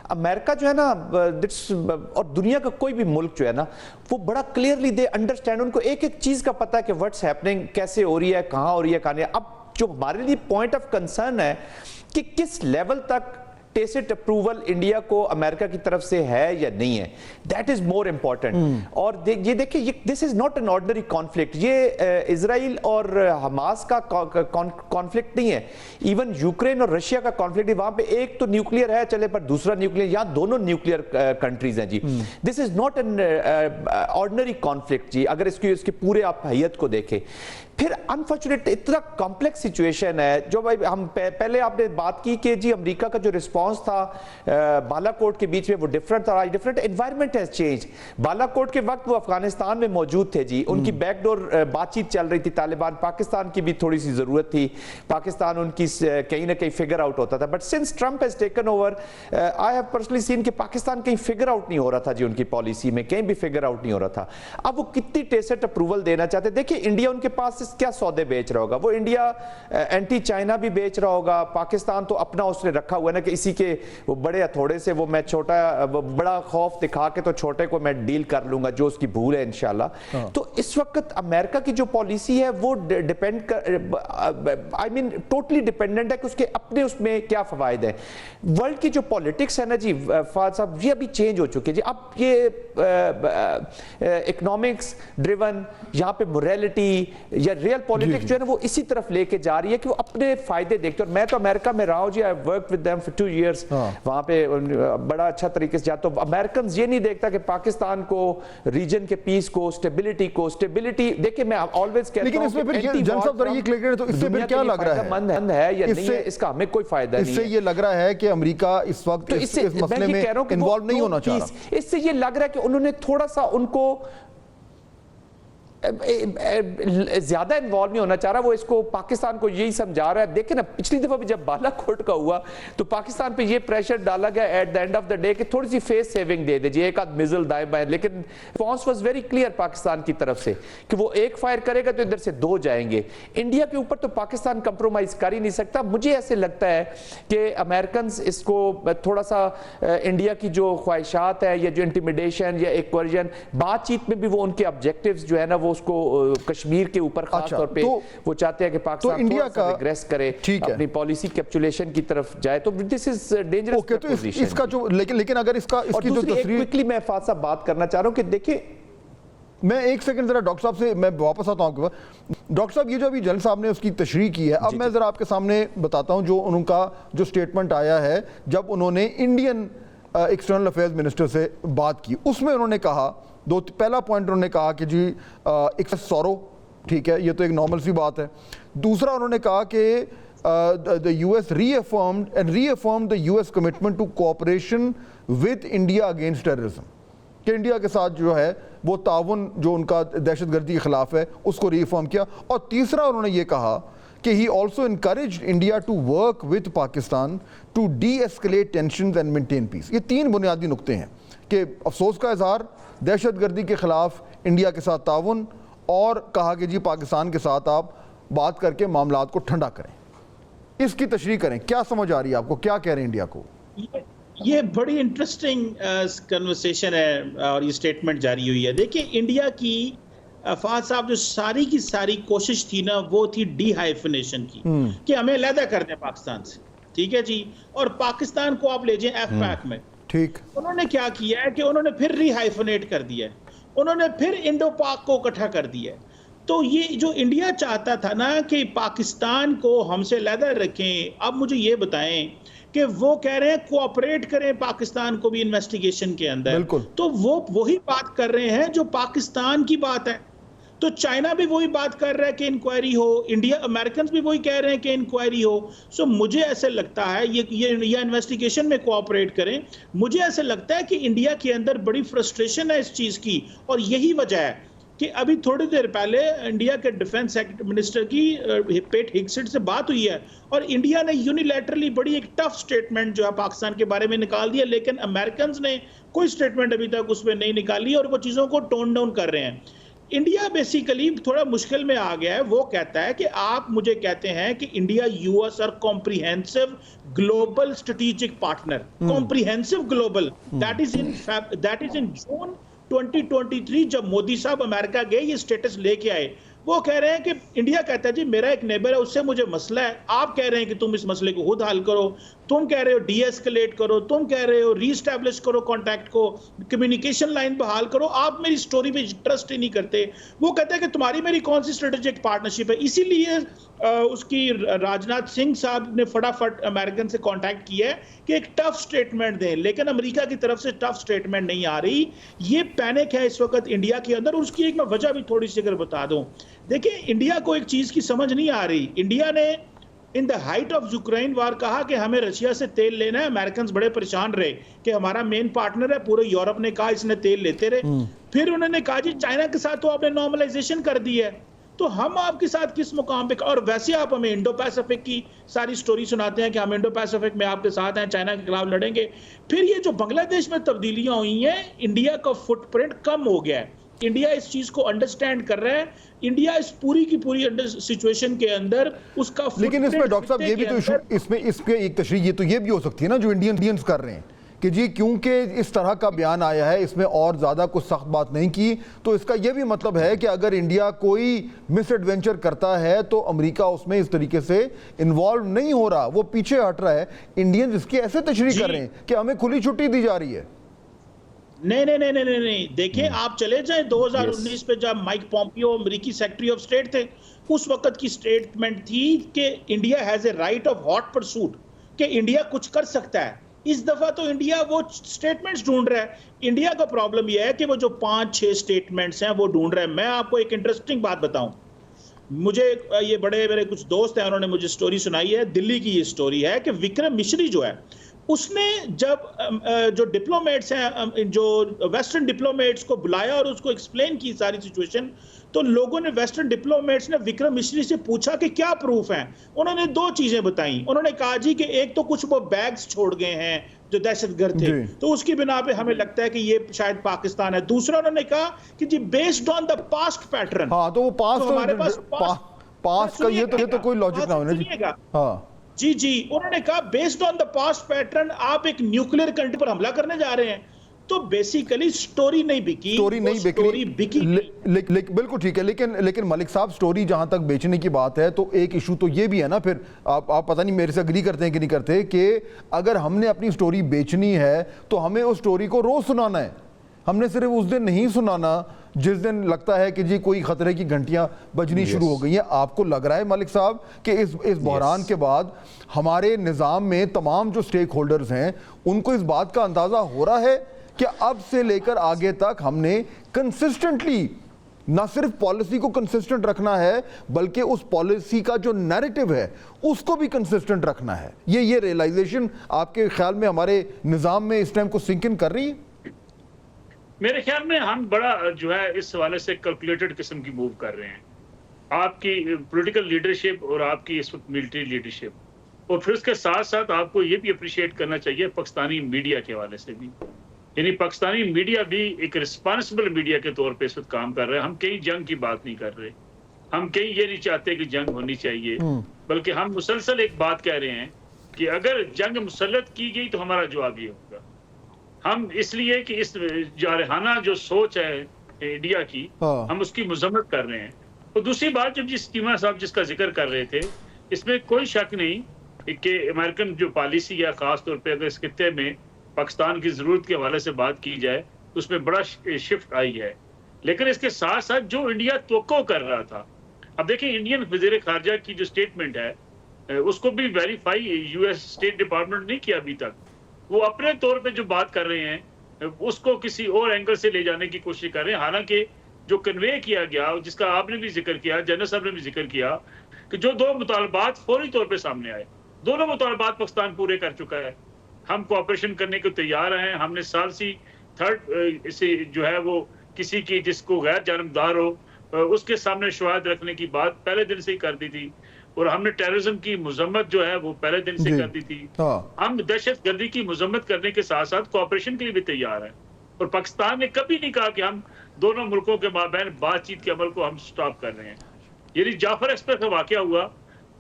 امریکہ جو ہے نا اور دنیا کا کوئی بھی ملک جو ہے نا، وہ بڑا کلیئرلی دے انڈرسٹینڈ، ان کو ایک ایک چیز کا پتہ ہے کہ واٹس ہیپننگ، کیسے ہو رہی ہے، کہاں ہو رہی ہے، کہاں نہیں. اب جو ہمارے لیے پوائنٹ آف کنسرن ہے کہ کس لیول تک ٹیسٹ اپروول انڈیا کو امریکہ کی طرف سے ہے یا نہیں ہے، دیٹ از مور امپورٹنٹ. اور یہ دیکھیں this is not an ordinary conflict. یہ اسرائیل اور حماس کا کانفلکٹ نہیں ہے، ایون یوکرین اور رشیا کا کانفلکٹ. وہاں پہ ایک تو نیوکلیئر ہے چلے، پر دوسرا نیوکلیئر، یہاں دونوں نیوکلیئر کنٹریز ہیں جی. This is not an ordinary conflict جی، اگر اس کی پورے آپ حیت کو دیکھیں. پھر انفارچونیٹ اتنا کمپلیکس سچویشن ہے. جو بھائی ہم پہلے آپ نے بات کی کہ جی امریکہ کا جو رسپانس تھا بالا کوٹ کے بیچ میں وہ ڈیفرنٹ تھا. آج ڈیفرنٹ انوائرمنٹ ہیز چینج. بالا کوٹ کے وقت وہ افغانستان میں موجود تھے جی، ان کی بیک ڈور بات چیت چل رہی تھی طالبان، پاکستان کی بھی تھوڑی سی ضرورت تھی، پاکستان ان کی کہیں نہ کہیں فگر آؤٹ ہوتا تھا. But since Trump has taken over, I have personally seen کہ پاکستان کہیں فگر آؤٹ نہیں ہو رہا تھا جی، ان کی پالیسی میں کہیں بھی فگر آؤٹ نہیں ہو رہا تھا. اب وہ کتنی ٹیسٹ اپروول دینا چاہتے. دیکھیں انڈیا ان کے پاس کیا سودے بیچ رہا ہوگا، وہ انڈیا اینٹی چائنا بھی بیچ رہا ہوگا. پاکستان تو اپنا اس نے رکھا ہوا ہے نا کہ اسی کے وہ بڑے ہتھوڑے سے وہ میں چھوٹا بڑا خوف دکھا کے تو چھوٹے کو میں ڈیل کر لوں گا جو اس کی بھول ہے انشاءاللہ. تو اس وقت امریکہ کی جو پالیسی ہے وہ ڈیپینڈ کر آئی مین ٹوٹلی ڈیپینڈنٹ ہے کہ اس کے اپنے اس میں کیا فوائد ہیں. ورلڈ کی جو پالیٹکس ہے نا جی فاض صاحب، یہ ابھی چینج ہو چکی ہے جی. اب یہ اکنامکس ڈریون، یہاں پہ موریلٹی یا ریئل پالیٹکس جو ہے نا وہ اسی طرف لے کے جا رہی ہے کہ وہ اپنے فائدے دیکھتے. اور میں تو امریکہ میں رہا ہوں جی، I worked with them for 2 years. وہاں پہ بڑا اچھا طریقے سے جاتا. تو امریکنز یہ نہیں دیکھتا کہ پاکستان کو، ریجن کے پیس کو، اسٹیبلٹی دیکھیں میں آلویز کہتا ہوں. لیکن اس میں پھر جنرل صاحب ذرا یہ کلیئر کریں تو اس سے پھر کیا لگ رہا ہے؟ مند ہے یا نہیں ہے، اس کا ہمیں کوئی فائدہ نہیں ہے. اس سے یہ لگ رہا ہے کہ امریکہ اس وقت اس مسئلے میں انوالو نہیں ہونا چاہ رہا. اس سے یہ لگ رہا ہے کہ انہوں نے تھوڑا سا ان کو زیادہ انوالو نہیں ہونا چاہ رہا. وہ اس کو پاکستان کو یہی سمجھا رہا ہے. دیکھیں نا پچھلی دفعہ بھی جب بالا کوٹ کا ہوا تو پاکستان پہ یہ پریشر ڈالا گیا at the end of the day کہ تھوڑی سی فیس سیونگ دے دے جی، ایک آدھ میزل دائیں بائیں. لیکن response was very clear Pakistan کی طرف سے کہ وہ ایک فائر کرے گا تو ادھر سے 2 جائیں گے. انڈیا کے اوپر تو پاکستان کمپرومائز کر ہی نہیں سکتا. مجھے ایسے لگتا ہے کہ امریکنز اس کو تھوڑا سا انڈیا کی جو خواہشات ہے یا جو انٹیمیڈیشن یا ایک ورژن بات چیت میں بھی وہ ان کے آبجیکٹیوز جو ہے نا وہ اس کو کشمیر کے اوپر خاص طور پہ وہ چاہتے ہیں کہ پاکستان تھوڑا سا ریگریس کرے، اپنی پالیسی کیپچولیشن کی طرف جائے. تو دس از ڈینجرس پوزیشن. اس کا جو لیکن اگر اس کی جو تصریح کوئکلی میں فاض صاحب بات کرنا چاہ رہا ہوں کہ دیکھیں میں ایک سیکنڈ ذرا ڈاکٹر صاحب سے میں واپس آتا ہوں آپ کے پاس. ڈاکٹر صاحب یہ جو ابھی جنرل صاحب نے اس کی تشریح کی ہے, اب میں ذرا آپ کے سامنے بتاتا ہوں جو ان کا جو سٹیٹمنٹ آیا ہے جب انہوں نے انڈین ایکسٹرنل افیئرز منسٹر سے بات کی. اس میں انہوں نے کہا پہلا پوائنٹ انہوں نے کہا کہ جی ایکسس سورو, ٹھیک ہے, یہ تو ایک نارمل سی بات ہے. دوسرا انہوں نے کہا کہ the US reaffirmed the US commitment to cooperation with India against terrorism, کہ انڈیا کے ساتھ جو ہے وہ تعاون جو ان کا دہشت گردی کے خلاف ہے اس کو ری افرم کیا. اور تیسرا انہوں نے یہ کہا کہ he also encouraged India to work with Pakistan to de-escalate tensions and maintain peace. یہ 3 بنیادی نقطے ہیں کہ افسوس کا اظہار, دہشت گردی کے خلاف انڈیا کے ساتھ تعاون, اور کہا کہ جی پاکستان کے ساتھ آپ بات کر کے معاملات کو ٹھنڈا کریں. اس کی تشریح کریں, کیا سمجھ آ رہی ہے آپ کو, کیا کہہ رہے ہیں انڈیا کو؟ یہ بڑی انٹرسٹنگ کنورسیشن ہے اور یہ سٹیٹمنٹ جاری ہوئی ہے. دیکھیں انڈیا کی فہد صاحب جو ساری کی ساری کوشش تھی نا وہ تھی ڈی ہائفنیشن کی, کہ ہمیں علیحدہ کر دیں پاکستان سے, ٹھیک ہے جی, اور پاکستان کو آپ لے جائیں ایف پیک میں. ٹھیک, انہوں نے کیا کیا ہے کہ انہوں نے پھر ری ہائفنیٹ کر دیا ہے, انہوں نے پھر انڈو پاک کو اکٹھا کر دیا ہے. تو یہ جو انڈیا چاہتا تھا نا کہ پاکستان کو ہم سے علیحدہ رکھیں, اب مجھے یہ بتائیں کہ وہ کہہ رہے ہیں کوآپریٹ کریں پاکستان کو بھی انویسٹیگیشن کے اندر, تو وہ وہی بات کر رہے ہیں جو پاکستان کی بات ہے. تو چائنا بھی وہی بات کر رہا ہے کہ انکوائری ہو, انڈیا امریکنز بھی وہی کہہ رہے ہیں کہ انکوائری ہو. سو مجھے ایسے لگتا ہے یہ انویسٹیگیشن میں کوآپریٹ کریں. مجھے ایسے لگتا ہے کہ انڈیا کے اندر بڑی فرسٹریشن ہے اس چیز کی, اور یہی وجہ ہے کہ ابھی تھوڑی دیر پہلے انڈیا کے ڈیفنس منسٹر کی پیٹ ہگسٹ سے بات ہوئی ہے, اور انڈیا نے یونیلیٹرلی بڑی ایک ٹف سٹیٹمنٹ جو ہے پاکستان کے بارے میں نکال دیا, لیکن امریکنز نے کوئی سٹیٹمنٹ ابھی تک اس میں نہیں نکالی اور وہ چیزوں کو ٹون ڈاؤن کر رہے ہیں. انڈیا بیسیکلی تھوڑا مشکل میں آ گیا ہے. وہ کہتا ہے کہ آپ مجھے کہتے ہیں کہ انڈیا یو ایس اور comprehensive global strategic partner, comprehensive global, that is in June 2023 جب مودی صاحب امریکہ گئے یہ سٹیٹس لے کے آئے. وہ کہہ رہے ہیں کہ انڈیا کہتا ہے جی میرا ایک نیبر ہے اس سے مجھے مسئلہ ہے, آپ کہہ رہے ہیں کہ تم اس مسئلے کو خود حل کرو, تم کہہ رہے ہو ڈی ایسکلیٹ کرو, تم کہہ رہے ہو ری اسٹیبلش کرو کانٹیکٹ کو, کمیونیکیشن لائن بحال کرو, آپ میری سٹوری پہ ٹرسٹ ہی نہیں کرتے. وہ کہتے ہیں کہ تمہاری میری کون سی اسٹریٹجک پارٹنرشپ ہے. اسی لیے اس کی راجناتھ سنگھ صاحب نے فٹافٹ امریکن سے کانٹیکٹ کیا ہے کہ ایک ٹف سٹیٹمنٹ دیں, لیکن امریکہ کی طرف سے ٹف سٹیٹمنٹ نہیں آ رہی. یہ پینک ہے اس وقت انڈیا کے اندر, اور اس کی ایک میں وجہ بھی تھوڑی سی اگر بتا دوں. دیکھیں انڈیا کو ایک چیز کی سمجھ نہیں آ رہی. انڈیا نے in the height of Ukraine war کہا کہ ہمیں رشیا سے تیل لینا ہے. امریکنز بڑے پریشان رہے کہ ہمارا مین پارٹنر ہے, پورے یورپ نے کہا اس نے تیل لیتے رہے. پھر انہوں نے کہا جی چائنا کے ساتھ تو آپ نے نارملائزیشن کر دی ہے, تو ہم آپ کے ساتھ کس مقام پہ, اور ویسے آپ ہمیں انڈو پیسیفک کی ساری سٹوری سناتے ہیں کہ ہم انڈو پیسیفک میں آپ کے ساتھ ہیں, چائنا کے خلاف لڑیں گے. پھر یہ جو بنگلہ دیش میں تبدیلیاں ہوئی ہیں, انڈیا کا فٹ پرنٹ کم ہو گیا ہے. انڈیا اس چیز کو انڈرسٹینڈ کر رہا ہے. انڈیا اس پوری کی پوری سچویشن کے اندر اس کا, لیکن اس میں ڈاکٹر صاحب یہ بھی تو ایشو, اس پہ ایک تشریح یہ تو یہ بھی ہو سکتی ہے نا جو انڈینز کر رہے ہیں کہ جی کیونکہ اس طرح کا بیان آیا ہے, اس میں اور زیادہ کچھ سخت بات نہیں کی, تو اس کا یہ بھی مطلب ہے کہ اگر انڈیا کوئی مس ایڈونچر کرتا ہے تو امریکہ اس میں اس طریقے سے انوالو نہیں ہو رہا, وہ پیچھے ہٹ رہا ہے. انڈینز اس کی ایسے تشریح کر رہے ہیں کہ ہمیں کھلی چھٹی دی جا رہی ہے. نہیں دیکھیں آپ چلے جائیں 2019 پہ جب مائک پومپیو امریکی سیکرٹری آف سٹیٹ تھے, اس وقت کی سٹیٹمنٹ تھی کہ India has a right of hot pursuit, کہ انڈیا کچھ کر سکتا ہے. اس دفعہ تو انڈیا وہ سٹیٹمنٹس ڈھونڈ رہا ہے. انڈیا کا پرابلم یہ ہے کہ وہ جو 5-6 سٹیٹمنٹس ہیں وہ ڈھونڈ رہا ہے. میں آپ کو ایک انٹرسٹنگ بات بتاؤں, مجھے یہ بڑے میرے کچھ دوست ہیں, انہوں نے مجھے سٹوری سنائی ہے. دلی کی یہ سٹوری ہے کہ وکرم مشری جو ہے اس نے جب جو ڈپلومیٹس ہیں, جو ویسٹرن ڈپلومیٹس کو بلایا اور اس کو ایکسپلین کی ساری سچویشن, تو لوگوں نے ویسٹرن ڈپلومیٹس نے وکرم مشری سے پوچھا کہ کیا پروف ہیں. انہوں نے 2 چیزیں بتائیں. انہوں نے کہا جی کہ ایک تو کچھ وہ بیگز چھوڑ گئے ہیں جو دہشت گرد تھے, تو اس کی بنا پہ ہمیں لگتا ہے کہ یہ شاید پاکستان ہے. دوسرا انہوں نے کہا کہ جی based on the past pattern, ہاں تو وہ پاسٹ کا یہ تو کوئی لاجک نہ ہونا جی. ہاں جی انہوں نے کہا based on the past pattern آپ ایک نیوکلیر کنٹری پر حملہ کرنے جا رہے ہیں. تو بیسیکلی سٹوری نہیں بکی. بالکل ٹھیک ہے, لیکن ملک صاحب سٹوری جہاں تک بیچنے کی بات ہے تو ایک ایشو تو یہ بھی ہے نا, پھر آپ پتہ نہیں میرے سے اگری کرتے ہیں کہ نہیں کرتے, کہ اگر ہم نے اپنی سٹوری بیچنی ہے تو ہمیں اس سٹوری کو روز سنانا ہے. ہم نے صرف اس دن نہیں سنانا جس دن لگتا ہے کہ جی کوئی خطرے کی گھنٹیاں بجنی شروع ہو گئی ہیں. آپ کو لگ رہا ہے ملک صاحب کہ اس بحران کے بعد ہمارے نظام میں تمام جو سٹیک ہولڈرز ہیں ان کو اس بات کا اندازہ ہو رہا ہے کہ اب سے لے کر آگے تک ہم نے کنسسٹنٹلی نہ صرف پالیسی کو کنسسٹنٹ رکھنا ہے بلکہ اس پالیسی کا جو نیریٹو ہے اس کو بھی کنسسٹنٹ رکھنا ہے؟ یہ ریئلائزیشن آپ کے خیال میں ہمارے نظام میں اس ٹائم کو سنک ان کر رہی ہے؟ میرے خیال میں ہم بڑا جو ہے اس حوالے سے کیلکولیٹڈ قسم کی موو کر رہے ہیں. آپ کی پولیٹیکل لیڈرشپ اور آپ کی اس وقت ملٹری لیڈرشپ، اور پھر اس کے ساتھ ساتھ آپ کو یہ بھی اپریشیٹ کرنا چاہیے پاکستانی میڈیا کے حوالے سے بھی. یعنی پاکستانی میڈیا بھی ایک رسپانسبل میڈیا کے طور پہ اس وقت کام کر رہے ہیں. ہم کہیں جنگ کی بات نہیں کر رہے، ہم کہیں یہ نہیں چاہتے کہ جنگ ہونی چاہیے، بلکہ ہم مسلسل ایک بات کہہ رہے ہیں کہ اگر جنگ مسلط کی گئی تو ہمارا جواب یہ ہوگا. ہم اس لیے کہ اس جارحانہ جو سوچ ہے انڈیا کی ہم اس کی مذمت کر رہے ہیں. اور دوسری بات جو جس چیمہ صاحب جس کا ذکر کر رہے تھے، اس میں کوئی شک نہیں کہ امریکن جو پالیسی ہے خاص طور پہ اگر اس خطے میں پاکستان کی ضرورت کے حوالے سے بات کی جائے تو اس میں بڑا شفٹ آئی ہے. لیکن اس کے ساتھ ساتھ جو انڈیا توقع کر رہا تھا، اب دیکھیں انڈین وزیر خارجہ کی جو سٹیٹمنٹ ہے اس کو بھی verify U S state department نہیں کیا ابھی تک. وہ اپنے طور پہ جو بات کر رہے ہیں اس کو کسی اور اینگل سے لے جانے کی کوشش کر رہے ہیں. حالانکہ جو کنوے کیا گیا، جس کا آپ نے بھی ذکر کیا، جنرل صاحب نے بھی ذکر کیا، کہ جو دو مطالبات فوری طور پہ سامنے آئے، دونوں مطالبات پاکستان پورے کر چکا ہے. ہم کوآپریشن کرنے کو تیار ہیں. ہم نے ثالثی تھرڈ اسے جو ہے وہ کسی کی جس کو غیر جانبدار ہو اس کے سامنے شواہد رکھنے کی بات پہلے دن سے ہی کر دی تھی. اور ہم نے ٹیررزم کی مذمت جو ہے وہ پہلے دن سے کر دی تھی. ہم دہشت گردی کی مذمت کرنے کے ساتھ ساتھ کوآپریشن کے لیے بھی تیار ہیں. اور پاکستان نے کبھی نہیں کہا کہ ہم دونوں ملکوں کے مابین بات چیت کے عمل کو ہم سٹاپ کر رہے ہیں. یعنی جعفر ایکسپریس کا واقعہ ہوا،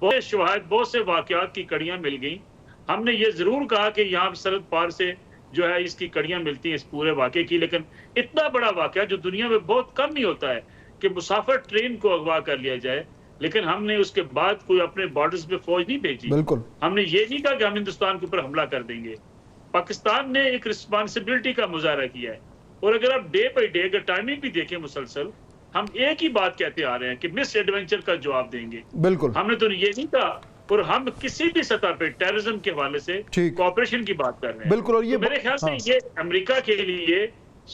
بہت شواہد، بہت سے واقعات کی کڑیاں مل گئیں. ہم نے یہ ضرور کہا کہ یہاں سرحد پار سے جو ہے اس کی کڑیاں ملتی ہیں اس پورے واقعے کی. لیکن اتنا بڑا واقعہ جو دنیا میں بہت کم ہی ہوتا ہے کہ مسافر ٹرین کو اغوا کر لیا جائے، لیکن ہم نے اس کے بعد کوئی اپنے بارڈرز پہ فوج نہیں بھیجی. بالکل ہم نے یہ نہیں کہا کہ ہم ہندوستان کے اوپر حملہ کر دیں گے. پاکستان نے ایک رسپانسبلٹی کا مظاہرہ کیا ہے. اور اگر آپ ڈے بائی ڈے اگر ٹائمنگ بھی دیکھیں مسلسل، ہم ایک ہی بات کہتے آ رہے ہیں کہ مس ایڈونچر کا جواب دیں گے. بالکل ہم نے تو یہ نہیں کہا. اور ہم کسی بھی سطح پہ ٹیررزم کے حوالے سے کوآپریشن کی بات کر رہے ہیں. بالکل. اور یہ میرے خیال سے یہ امریکہ کے لیے،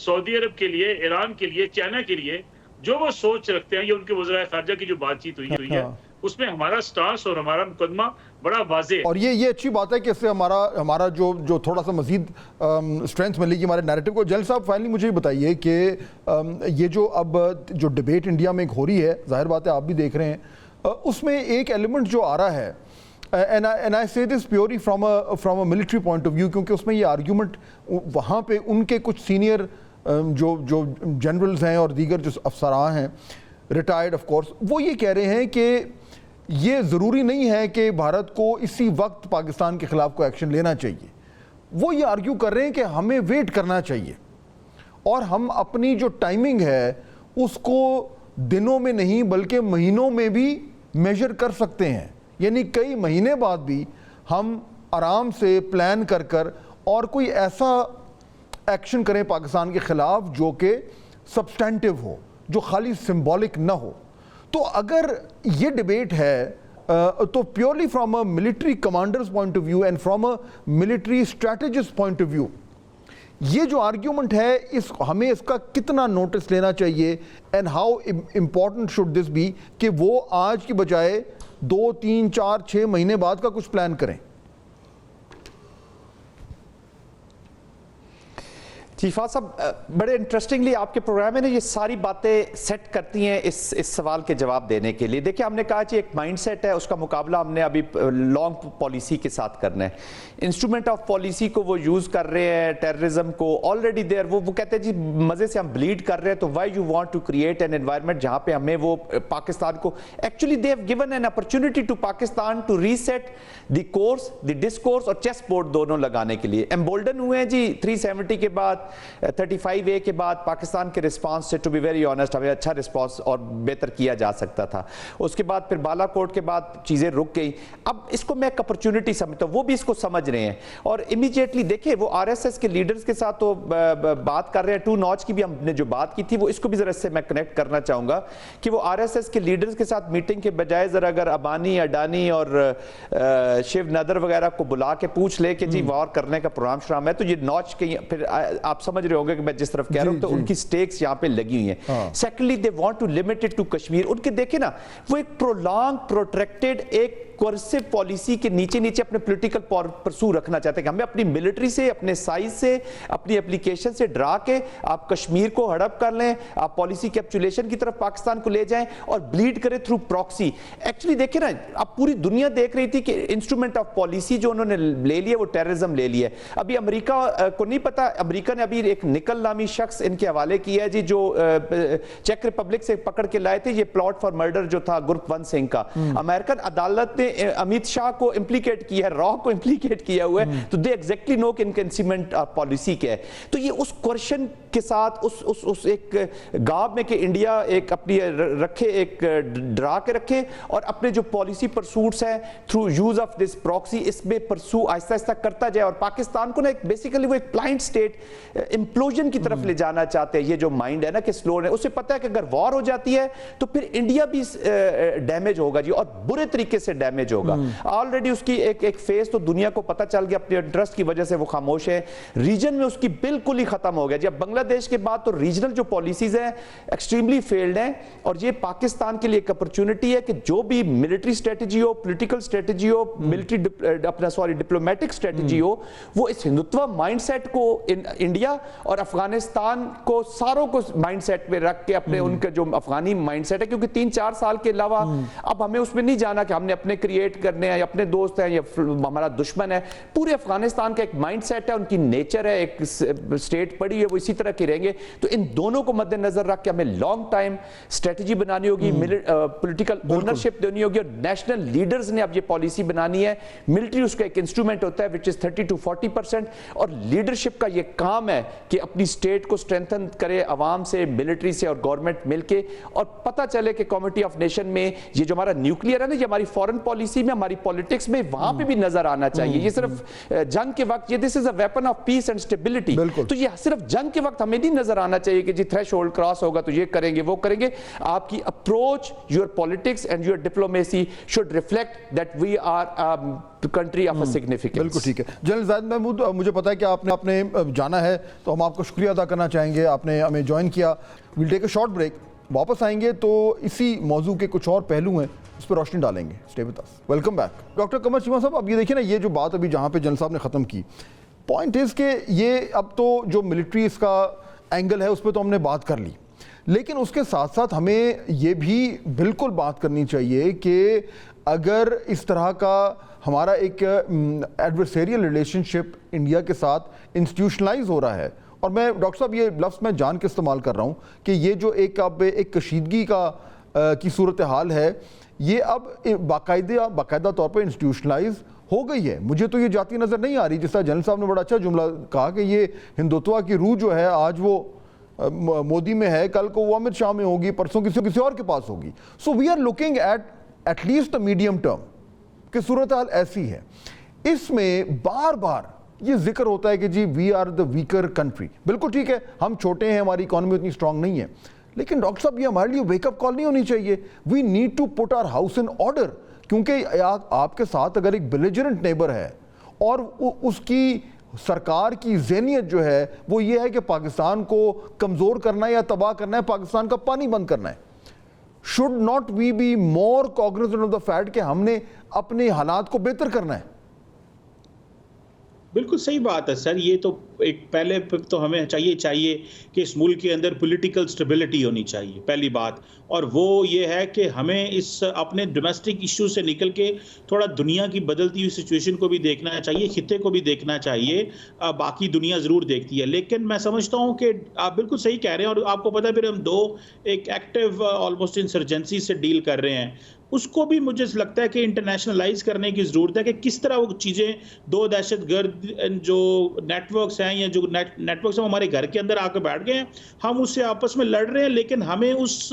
سعودی عرب کے لیے، ایران کے لیے، چائنا کے لیے جو وہ سوچ رکھتے ہیں، یہ ان کے وزرائے خارجہ کی جو بات چیت ہوئی ہے اس میں ہمارا سٹانس اور ہمارا مقدمہ بڑا واضح ہے. اور یہ اچھی بات ہے کہ اس سے ہمارا جو تھوڑا سا مزید اسٹرینتھ ملے گی ہمارے نیریٹو کو. جلیل صاحب فائنلی مجھے بتائیے کہ یہ جو اب جو ڈبیٹ انڈیا میں ہو رہی ہے، ظاہر بات ہے آپ بھی دیکھ رہے ہیں، اس میں ایک ایلیمنٹ جو آ رہا ہے، and I say this purely from a military point of view، کیونکہ اس میں یہ آرگیومنٹ وہاں پہ ان کے کچھ سینئر جو جنرلز ہیں اور دیگر جو افسراں ہیں ریٹائرڈ آف کورس، وہ یہ کہہ رہے ہیں کہ یہ ضروری نہیں ہے کہ بھارت کو اسی وقت پاکستان کے خلاف کوئی ایکشن لینا چاہیے. وہ یہ آرگیو کر رہے ہیں کہ ہمیں ویٹ کرنا چاہیے اور ہم اپنی جو ٹائمنگ ہے اس کو دنوں میں نہیں بلکہ مہینوں میں بھی میجر کر سکتے ہیں. یعنی کئی مہینے بعد بھی ہم آرام سے پلان کر اور کوئی ایسا ایکشن کریں پاکستان کے خلاف جو کہ سبسٹینٹیو ہو، جو خالی سمبولک نہ ہو. تو اگر یہ ڈیبیٹ ہے تو purely from a military commanders point of view and from a military strategist point of view, یہ جو آرگیومنٹ ہے ہمیں اس کا کتنا نوٹس لینا چاہیے and how important should this be کہ وہ آج کی بجائے 2 3 4 6 مہینے بعد کا کچھ پلان کریں؟ جی فاضل صاحب، بڑے انٹرسٹنگلی آپ کے پروگرام میں یہ ساری باتیں سیٹ کرتی ہیں اس سوال کے جواب دینے کے لیے. دیکھیں، ہم نے کہا کہ ایک مائنڈ سیٹ ہے، اس کا مقابلہ ہم نے ابھی لانگ پالیسی کے ساتھ کرنا ہے. انسٹرومنٹ آف پالیسی کو وہ یوز کر رہے ہیں ٹیررزم کو آلریڈی دیر. وہ کہتے ہیں جی مزے سے ہم بلیڈ کر رہے ہیں، تو why you want to create an environment جہاں پہ ہمیں وہ پاکستان کو actually they have given an opportunity to Pakistan to reset the course, the discourse اور چیس بورڈ دونوں لگانے کے لیے. ایمبولڈن ہوئے ہیں جی 370 کے بعد، 35A کے بعد پاکستان کے رسپانس سے ٹو بی ویری آنیسٹ ہمیں اچھا رسپانس اور بہتر کیا جا سکتا تھا. اس کے بعد پھر بالا کوٹ کے بعد چیزیں رک گئی. اب اس کو میں ایک اپرچونٹی سمجھتا ہوں, وہ بھی اس کو سمجھ رہے ہیں اور امیڈیٹلی دیکھیں وہ RSS کے لیڈرز کے ساتھ تو بات کر رہے ہیں. 2 نوچ کی بھی ہم نے جو بات کی تھی وہ اس کو بھی ذرا اس سے میں کنیکٹ کرنا چاہوں گا کہ وہ RSS کے لیڈرز کے ساتھ میٹنگ کے بجائے ذرا اگر ابانی, اڈانی اور شیو ندر وغیرہ کو بلا کے پوچھ لے کہ جی وار کرنے کا پروگرام شرام ہے, تو یہ نوچ کے پھر آپ سمجھ رہے ہوں گے کہ میں جس طرف کہہ رہا ہوں, تو ان کی سٹیکس یہاں پہ لگی ہوئی ہیں. Secondly they want to limit it to Kashmir. ان کے دیکھیں نا وہ ایک پرولانگ پروٹریکٹڈ ایک کورسو پالیسی کے نیچے اپنے پولیٹیکل پرسو رکھنا چاہتے ہیں کہ ہمیں اپنی ملٹری سے, اپنے سائز سے, اپنی اپلیکیشن سے ڈرا کے آپ کشمیر کو ہڑپ کر لیں, آپ پالیسی کیپچولیشن کی طرف پاکستان کو لے جائیں اور بلیڈ کریں تھرو پراکسی. ایکچولی دیکھیں نا اب پوری دنیا دیکھ رہی تھی کہ انسٹرومنٹ آف پالیسی جو انہوں نے لے لیا وہ ٹیررزم لے لیا. ابھی امریکہ کو نہیں پتا, امریکہ نے ابھی ایک نکل نامی شخص ان کے حوالے کیا ہے جی, جو چیک ریپبلک سے پکڑ کے لائے تھے یہ پلاٹ فار مرڈر جو تھا گرپونت سنگھ کا. امریکن عدالت نے امیت شاہ کو امپلیکیٹ کیا ہے, را کو امپلیکیٹ کیا ہوا ہے, تو دے ایگزیکٹلی نو کہ ان کا انسیمنٹ پالیسی کیا ہے. تو یہ اس کوشچن کے ساتھ اس ایک گاب میں کہ انڈیا ایک اپنی رکھے, ایک ڈرا کے رکھے اور اپنے جو پالیسی پرسوٹس ہیں through use of this proxy اس میں پرسو آہستہ آہستہ کرتا جائے. اور پاکستان کو نا ایک بیسیکلی وہ ایک بلائنڈ سٹیٹ امپلوژن کی طرف لے جانا چاہتے ہیں. یہ جو مائنڈ ہے نا کہ سلو ہے, اسے پتا ہے کہ اگر وار ہو جاتی ہے تو پھر انڈیا بھی ڈیمیج ہوگا جی, اور برے طریقے سے ڈیمیج ہوگا. آلریڈی اس کی ایک فیس تو دنیا کو پتا چل گیا, اپنے انٹرسٹ کی وجہ سے وہ خاموش ہے. ریجن میں اس کی بالکل ہی ختم ہو گیا جی. اب بنگلہ دیش کے بعد تو ریجنل جو پالیسیز ہیں ایکسٹریملی فیلڈ ہیں, اور یہ پاکستان کے لیے ایک اپرچونٹی ہے کہ جو بھی ملٹری اسٹریٹجی ہو, پولیٹیکل اسٹریٹجی ہو, ڈپلومیٹک اسٹریٹجی ہو, وہ اس ہندوتوا مائنڈ سیٹ کو انڈیا اور افغانستان کو ساروں کو مائنڈ سیٹ میں رکھ کے اپنے ان کا جو افغانی مائنڈ سیٹ ہے, کیونکہ 3-4 سال کے علاوہ اب ہمیں اس میں نہیں جانا کہ ہم نے اپنے کریٹ کرنے ہیں یا اپنے دوست ہیں یا ہمارا دشمن ہے. پورے افغانستان کا ایک مائنڈ سیٹ ہے, ان کی نیچر ہے, ایک سٹیٹ پڑی ہے, وہ اسی طرح کے رہیں گے. تو ان دونوں کو مد نظر رکھ کے ہمیں لانگ ٹائم اسٹریٹجی بنانی ہوگی, پولیٹیکل اونرشپ دینی ہوگی, اور نیشنل لیڈرز نے اب یہ پالیسی بنانی ہے. ملٹری اس کا ایک انسٹرومنٹ ہوتا ہے which is 30 to 40%, اور لیڈرشپ کا یہ کام ہے کہ اپنی اسٹیٹ کو سٹرینتھن کرے عوام سے, ملٹری سے اور گورنمنٹ مل کے, اور پتہ چلے کہ کمیٹی آف نیشن میں یہ جو ہمارا نیوکلیئر ہے نا, یہ ہماری فورن پالیسی میں, ہماری پالیٹکس میں وہاں پہ بھی نظر آنا چاہیے. یہ صرف جنگ کے وقت, یہ this is a weapon of peace and stability, تو یہ صرف جنگ کے وقت ہمیں نہیں نظر آنا چاہیے کہ جی تھریش ہولڈ کراس ہوگا تو یہ کریں گے وہ کریں گے. آپ کی approach, your politics and your diplomacy should reflect that we are country of a significance. بالکل ٹھیک ہے. جنرل زاہد محمود, مجھے پتا ہے کہ آپ نے جانا ہے, تو ہم آپ کو شکریہ ادا کرنا چاہیں گے, آپ نے ہمیں جوائن کیا. We'll take a short break, واپس آئیں گے تو اسی موضوع کے کچھ اور پہلو ہیں اس پہ روشنی ڈالیں گے. Stay with us. Welcome back doctor Qamar Cheema صاحب. اب یہ دیکھیں نا, یہ جو بات ابھی جہاں پہ جنرل صاحب نے ختم کی, پوائنٹ از کہ یہ اب تو جو ملٹری اس کا اینگل ہے اس پہ تو ہم نے بات کر لی, لیکن اس کے ساتھ ساتھ ہمیں یہ بھی بالکل بات کرنی چاہیے کہ اگر اس طرح کا ہمارا ایک ایڈورسیریل ریلیشن شپ انڈیا کے ساتھ انسٹیٹیوشنلائز ہو رہا ہے, اور میں ڈاکٹر صاحب یہ لفظ میں جان کے استعمال کر رہا ہوں کہ یہ جو ایک اب ایک کشیدگی کی صورتحال ہے, یہ اب باقاعدہ طور پہ انسٹیٹیوشنلائز ہو گئی ہے. مجھے تو یہ جاتی نظر نہیں آ رہی, جس طرح جنرل صاحب نے بڑا اچھا جملہ کہا کہ یہ ہندوتوا کی روح جو ہے آج وہ مودی میں ہے, کل کو وہ امت شاہ میں ہوگی, پرسوں کسی اور کے پاس ہوگی. So we are looking at least the medium term کہ صورتحال ایسی ہے. اس میں بار بار یہ ذکر ہوتا ہے کہ جی we are the weaker country. بالکل ٹھیک ہے, ہم چھوٹے ہیں, ہماری اکانومی اتنی اسٹرانگ نہیں ہے, لیکن ڈاکٹر صاحب یہ ہمارے لیے ویک اپ کال نہیں ہونی چاہیے. We need to put our house in order, کیونکہ آپ کے ساتھ اگر ایک بیلیجرنٹ نیبر ہے اور اس کی سرکار کی ذہنیت جو ہے وہ یہ ہے کہ پاکستان کو کمزور کرنا ہے یا تباہ کرنا ہے, پاکستان کا پانی بند کرنا ہے, should not we be more cognizant of the fact کہ ہم نے اپنے حالات کو بہتر کرنا ہے. بالکل صحیح بات ہے سر. یہ تو ایک پہلے تو ہمیں چاہیے کہ اس ملک کے اندر پولیٹیکل سٹیبلٹی ہونی چاہیے, پہلی بات. اور وہ یہ ہے کہ ہمیں اس اپنے ڈومیسٹک ایشو سے نکل کے تھوڑا دنیا کی بدلتی ہوئی سچویشن کو بھی دیکھنا چاہیے, خطے کو بھی دیکھنا چاہیے. باقی دنیا ضرور دیکھتی ہے, لیکن میں سمجھتا ہوں کہ آپ بالکل صحیح کہہ رہے ہیں. اور آپ کو پتہ ہے پھر ہم ایک ایکٹیو آلموسٹ انسرجنسی سے ڈیل کر رہے ہیں. اس کو بھی مجھے لگتا ہے کہ انٹرنیشنلائز کرنے کی ضرورت ہے کہ کس طرح وہ چیزیں دو دہشت گرد جو نیٹ ورکس ہیں یا جو نیٹ ورکس ہیں ہمارے گھر کے اندر آ کے بیٹھ گئے ہیں, ہم اس سے آپس میں لڑ رہے ہیں, لیکن ہمیں اس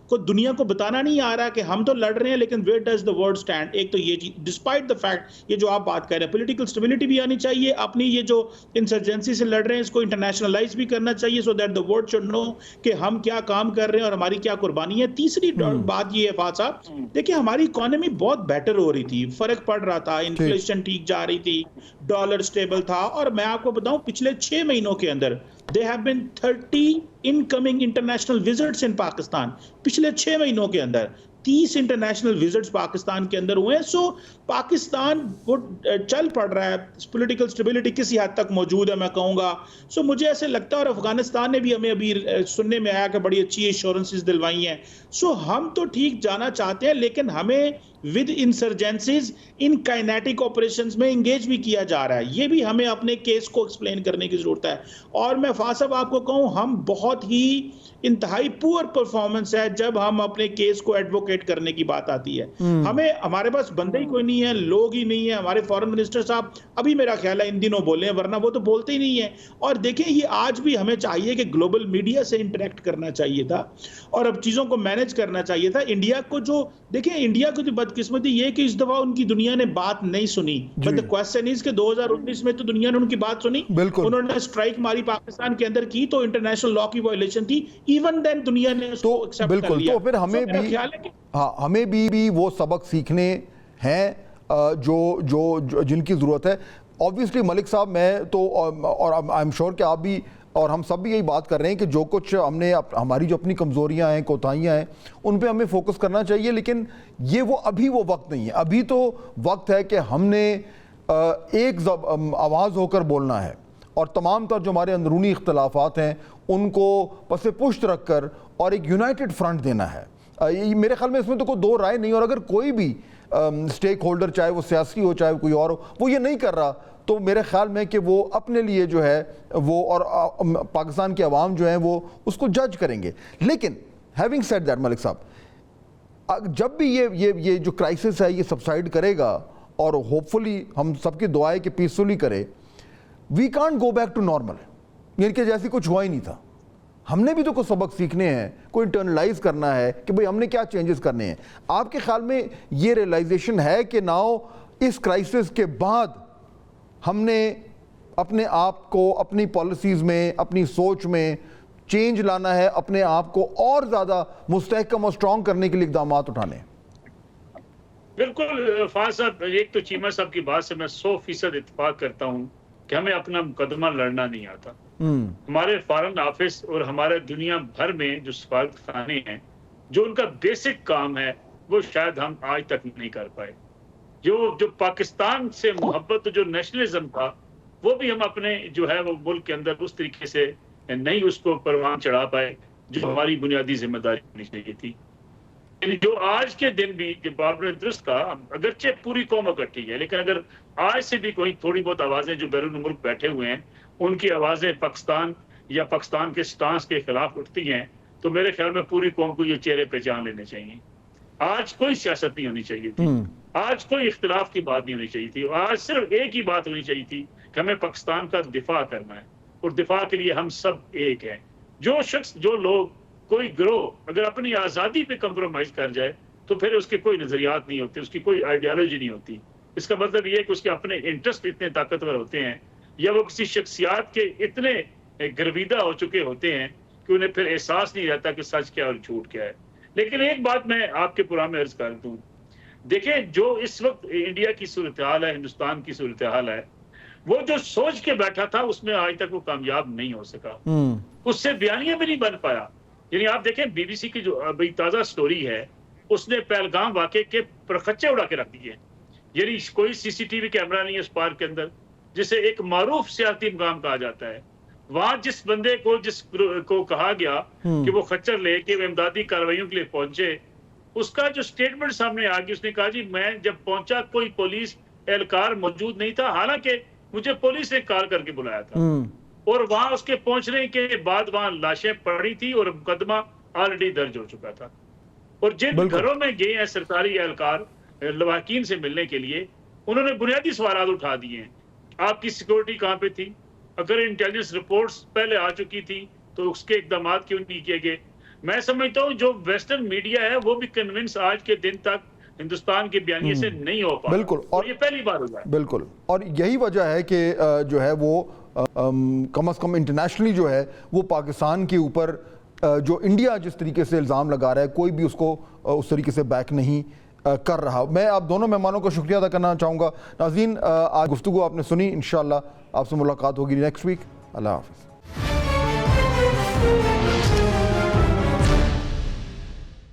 کو دنیا کو بتانا نہیں آ رہا کہ ہم تو لڑ رہے ہیں لیکن where does the world stand. ایک تو یہ ڈسپائٹ دا فیکٹ یہ جو آپ بات کر رہے ہیں پولیٹیکل اسٹیبلٹی بھی آنی چاہیے, اپنی یہ جو انسرجنسی سے لڑ رہے ہیں اس کو انٹرنیشنلائز بھی کرنا چاہیے so that the world should know کہ ہم کیا کام کر رہے ہیں اور ہماری کیا قربانی ہے. تیسری بات یہ ہے فاض صاحب, دیکھیں ہماری اکانومی بہت بیٹر ہو رہی تھی, فرق پڑ رہا تھا, انفلیشن ٹھیک جا رہی تھی, ڈالر سٹیبل تھا, اور میں آپ کو بتاؤں پچھلے 6 مہینوں کے اندر there have been 30 incoming international visits in Pakistan. پچھلے 6 مہینوں کے اندر 30 انٹرنیشنل وزٹس پاکستان کے اندر ہوئے ہیں. سو پاکستان وہ چل پڑ رہا ہے, پولیٹیکل سٹیبلٹی کسی حد تک موجود ہے میں کہوں گا. سو مجھے ایسے لگتا ہے, اور افغانستان نے بھی ہمیں ابھی سننے میں آیا کہ بڑی اچھی ایشورنسز دلوائی ہیں. سو ہم تو ٹھیک جانا چاہتے ہیں لیکن ہمیں ود انسرجنسیز ان کائنیٹک آپریشنز میں انگیج بھی کیا جا رہا ہے. یہ بھی ہمیں اپنے کیس کو ایکسپلین کرنے کی ضرورت ہے. اور میں فاضل صاحب آپ کو کہوں, ہم بہت ہی انتہائی پور پرفارمنس ہے جب ہم اپنے کیس کو ایڈوکیٹ کرنے کی بات آتی ہے. ہمارے پاس بندے ہی کوئی نہیں ہے, لوگ ہی نہیں ہیں. ہمارے فارن منسٹر صاحب ابھی میرا خیال ہے ان دنوں بولے ہیں, ورنہ وہ تو بولتے ہی نہیں ہیں. اور دیکھیں یہ آج بھی ہمیں چاہیے کہ گلوبل میڈیا سے انٹریکٹ کرنا چاہیے تھا اور اب چیزوں کو مینج کرنا چاہیے تھا. انڈیا کو جو دیکھیں, انڈیا کو جو بدقسمتی یہ کہ اس دفعہ ان کی دنیا نے بات نہیں سنی. بٹ the question is کہ 2019 میں تو دنیا نے ان کی بات سنی, انہوں نے اسٹرائک ماری پاکستان کے اندر کی تو انٹرنیشنل لا کی وائلیشن تھی. ایون دین دنیا نے اس کو ایکسپٹ کر لیا. تو پھر ہمیں بھی وہ سبق سیکھنے ہیں جو جن کی ضرورت ہے. obviously ملک صاحب میں تو اور آئی ایم شیور کہ آپ بھی اور ہم سب بھی یہی بات کر رہے ہیں کہ جو کچھ ہم نے ہماری جو اپنی کمزوریاں ہیں, کوتاہیاں ہیں, ان پہ ہمیں فوکس کرنا چاہیے. لیکن یہ ابھی وہ وقت نہیں ہے. ابھی تو وقت ہے کہ ہم نے ایک آواز ہو کر بولنا ہے اور تمام تر جو ہمارے اندرونی اختلافات ہیں ان کو پس پشت رکھ کر اور ایک یونائٹڈ فرنٹ دینا ہے. میرے خیال میں اس میں تو کوئی دو رائے نہیں. اور اگر کوئی بھی سٹیک ہولڈر, چاہے وہ سیاسی ہو چاہے کوئی اور ہو, وہ یہ نہیں کر رہا تو میرے خیال میں کہ وہ اپنے لیے جو ہے وہ اور پاکستان کے عوام جو ہیں وہ اس کو جج کریں گے. لیکن ہیونگ سیڈ دیٹ ملک صاحب, جب بھی یہ جو کرائسس ہے یہ سبسائڈ کرے گا اور ہوپ فلی ہم سب کی دعا ہے کہ پیسفلی کرے, we can't go back to normal. یعنی کہ جیسی کچھ ہوا ہی نہیں تھا. ہم نے بھی تو کوئی سبق سیکھنے ہیں, کوئی انٹرنلائز کرنا ہے کہ بھئی ہم نے کیا چینجز کرنے ہیں. آپ کے خیال میں یہ ریئلائزیشن ہے کہ ناؤ اس کرائسس کے بعد ہم نے اپنے آپ کو اپنی پالیسیز میں, اپنی سوچ میں چینج لانا ہے, اپنے آپ کو اور زیادہ مستحکم اور سٹرونگ کرنے کے لیے اقدامات اٹھانے ہیں؟ بالکل فاضل صاحب, ایک تو چیمہ صاحب کی بات سے میں 100% اتفاق کرتا ہوں کہ ہمیں اپنا مقدمہ لڑنا نہیں آتا. ہمارے فارن آفس اور ہمارے دنیا بھر میں جو سفارتخانے ہیں, جو ان کا بیسک کام ہے وہ شاید ہم آج تک نہیں کر پائے. جو پاکستان سے محبت, جو نیشنلزم تھا, وہ بھی ہم اپنے جو ہے وہ ملک کے اندر اس طریقے سے نہیں اس کو پروان چڑھا پائے جو ہماری بنیادی ذمہ داری ہونی چاہیے تھی. جو آج کے دن بھی جب آپ نے درست کہا, اگرچہ پوری قوم اکٹھی ہے لیکن اگر آج سے بھی کوئی تھوڑی بہت آوازیں جو بیرون ملک بیٹھے ہوئے ہیں ان کی آوازیں پاکستان یا پاکستان کے سٹانس کے خلاف اٹھتی ہیں تو میرے خیال میں پوری قوم کو یہ چہرے پہ جان لینے چاہیے. آج کوئی سیاست نہیں ہونی چاہیے تھی, آج کوئی اختلاف کی بات نہیں ہونی چاہیے تھی, آج صرف ایک ہی بات ہونی چاہیے تھی کہ ہمیں پاکستان کا دفاع کرنا ہے اور دفاع کے لیے ہم سب ایک ہیں. جو شخص, جو لوگ, کوئی گروہ اگر اپنی آزادی پہ کمپرومائز کر جائے تو پھر اس کے کوئی نظریات نہیں ہوتے, اس کی کوئی آئیڈیالوجی نہیں ہوتی. اس کا مطلب یہ ہے کہ اس کے اپنے انٹرسٹ اتنے طاقتور ہوتے ہیں یا وہ کسی شخصیات کے اتنے گرویدہ ہو چکے ہوتے ہیں کہ انہیں پھر احساس نہیں رہتا کہ سچ کیا اور جھوٹ کیا ہے. لیکن ایک بات میں آپ کے پروگرام میں عرض کر دوں, دیکھیں جو اس وقت انڈیا کی صورتحال ہے, ہندوستان کی صورتحال ہے, وہ جو سوچ کے بیٹھا تھا اس میں آج تک وہ کامیاب نہیں ہو سکا, اس سے بیانیہ بھی نہیں بن پایا. یعنی آپ دیکھیں بی بی سی کی جو ابھی تازہ سٹوری ہے, اس نے پہلگام واقعے کے پرخچے اڑا کے رکھ دیے. یعنی کوئی سی سی ٹی وی کیمرہ نہیں ہے اس پارک کے اندر, جسے ایک معروف سیاحتی مقام کہا جاتا ہے. وہاں جس بندے کو, جس کو کہا گیا کہ وہ خچر لے کے وہ امدادی کارروائیوں کے لیے پہنچے, اس کا جو سٹیٹمنٹ سامنے آ گئی, اس نے کہا جی میں جب پہنچا کوئی پولیس اہلکار موجود نہیں تھا, حالانکہ مجھے پولیس نے کال کر کے بلایا تھا. اور وہاں اس کے پہنچنے کے بعد وہاں لاشیں پڑی تھی اور مقدمہ آلریڈی درج ہو چکا تھا. اور جن گھروں میں گئے ہیں سرکاری اہلکار لواحقین سے ملنے کے لیے، انہوں نے بنیادی سوالات اٹھا دیے ہیں. آپ کی سیکورٹی کہاں پہ تھی؟ اگر انٹیلیجنس رپورٹس پہلے آ چکی تھی تو اس کے اقدامات کیوں نہیں کیے گئے؟ میں سمجھتا ہوں جو ویسٹرن میڈیا ہے وہ بھی کنونس آج کے دن تک ہندوستان کے بیانیے سے نہیں ہو پا. بالکل، اور یہ پہلی بار ہوا ہے. بالکل، اور یہی وجہ ہے کہ جو ہے وہ کم از کم انٹرنیشنلی جو ہے وہ پاکستان کے اوپر جو انڈیا جس طریقے سے الزام لگا رہا ہے، کوئی بھی اس کو اس طریقے سے بیک نہیں کر رہا. میں آپ دونوں مہمانوں کا شکریہ ادا کرنا چاہوں گا. ناظرین، آج گفتگو آپ نے سنی، انشاءاللہ آپ سے ملاقات ہوگی نیکسٹ ویک. اللہ حافظ.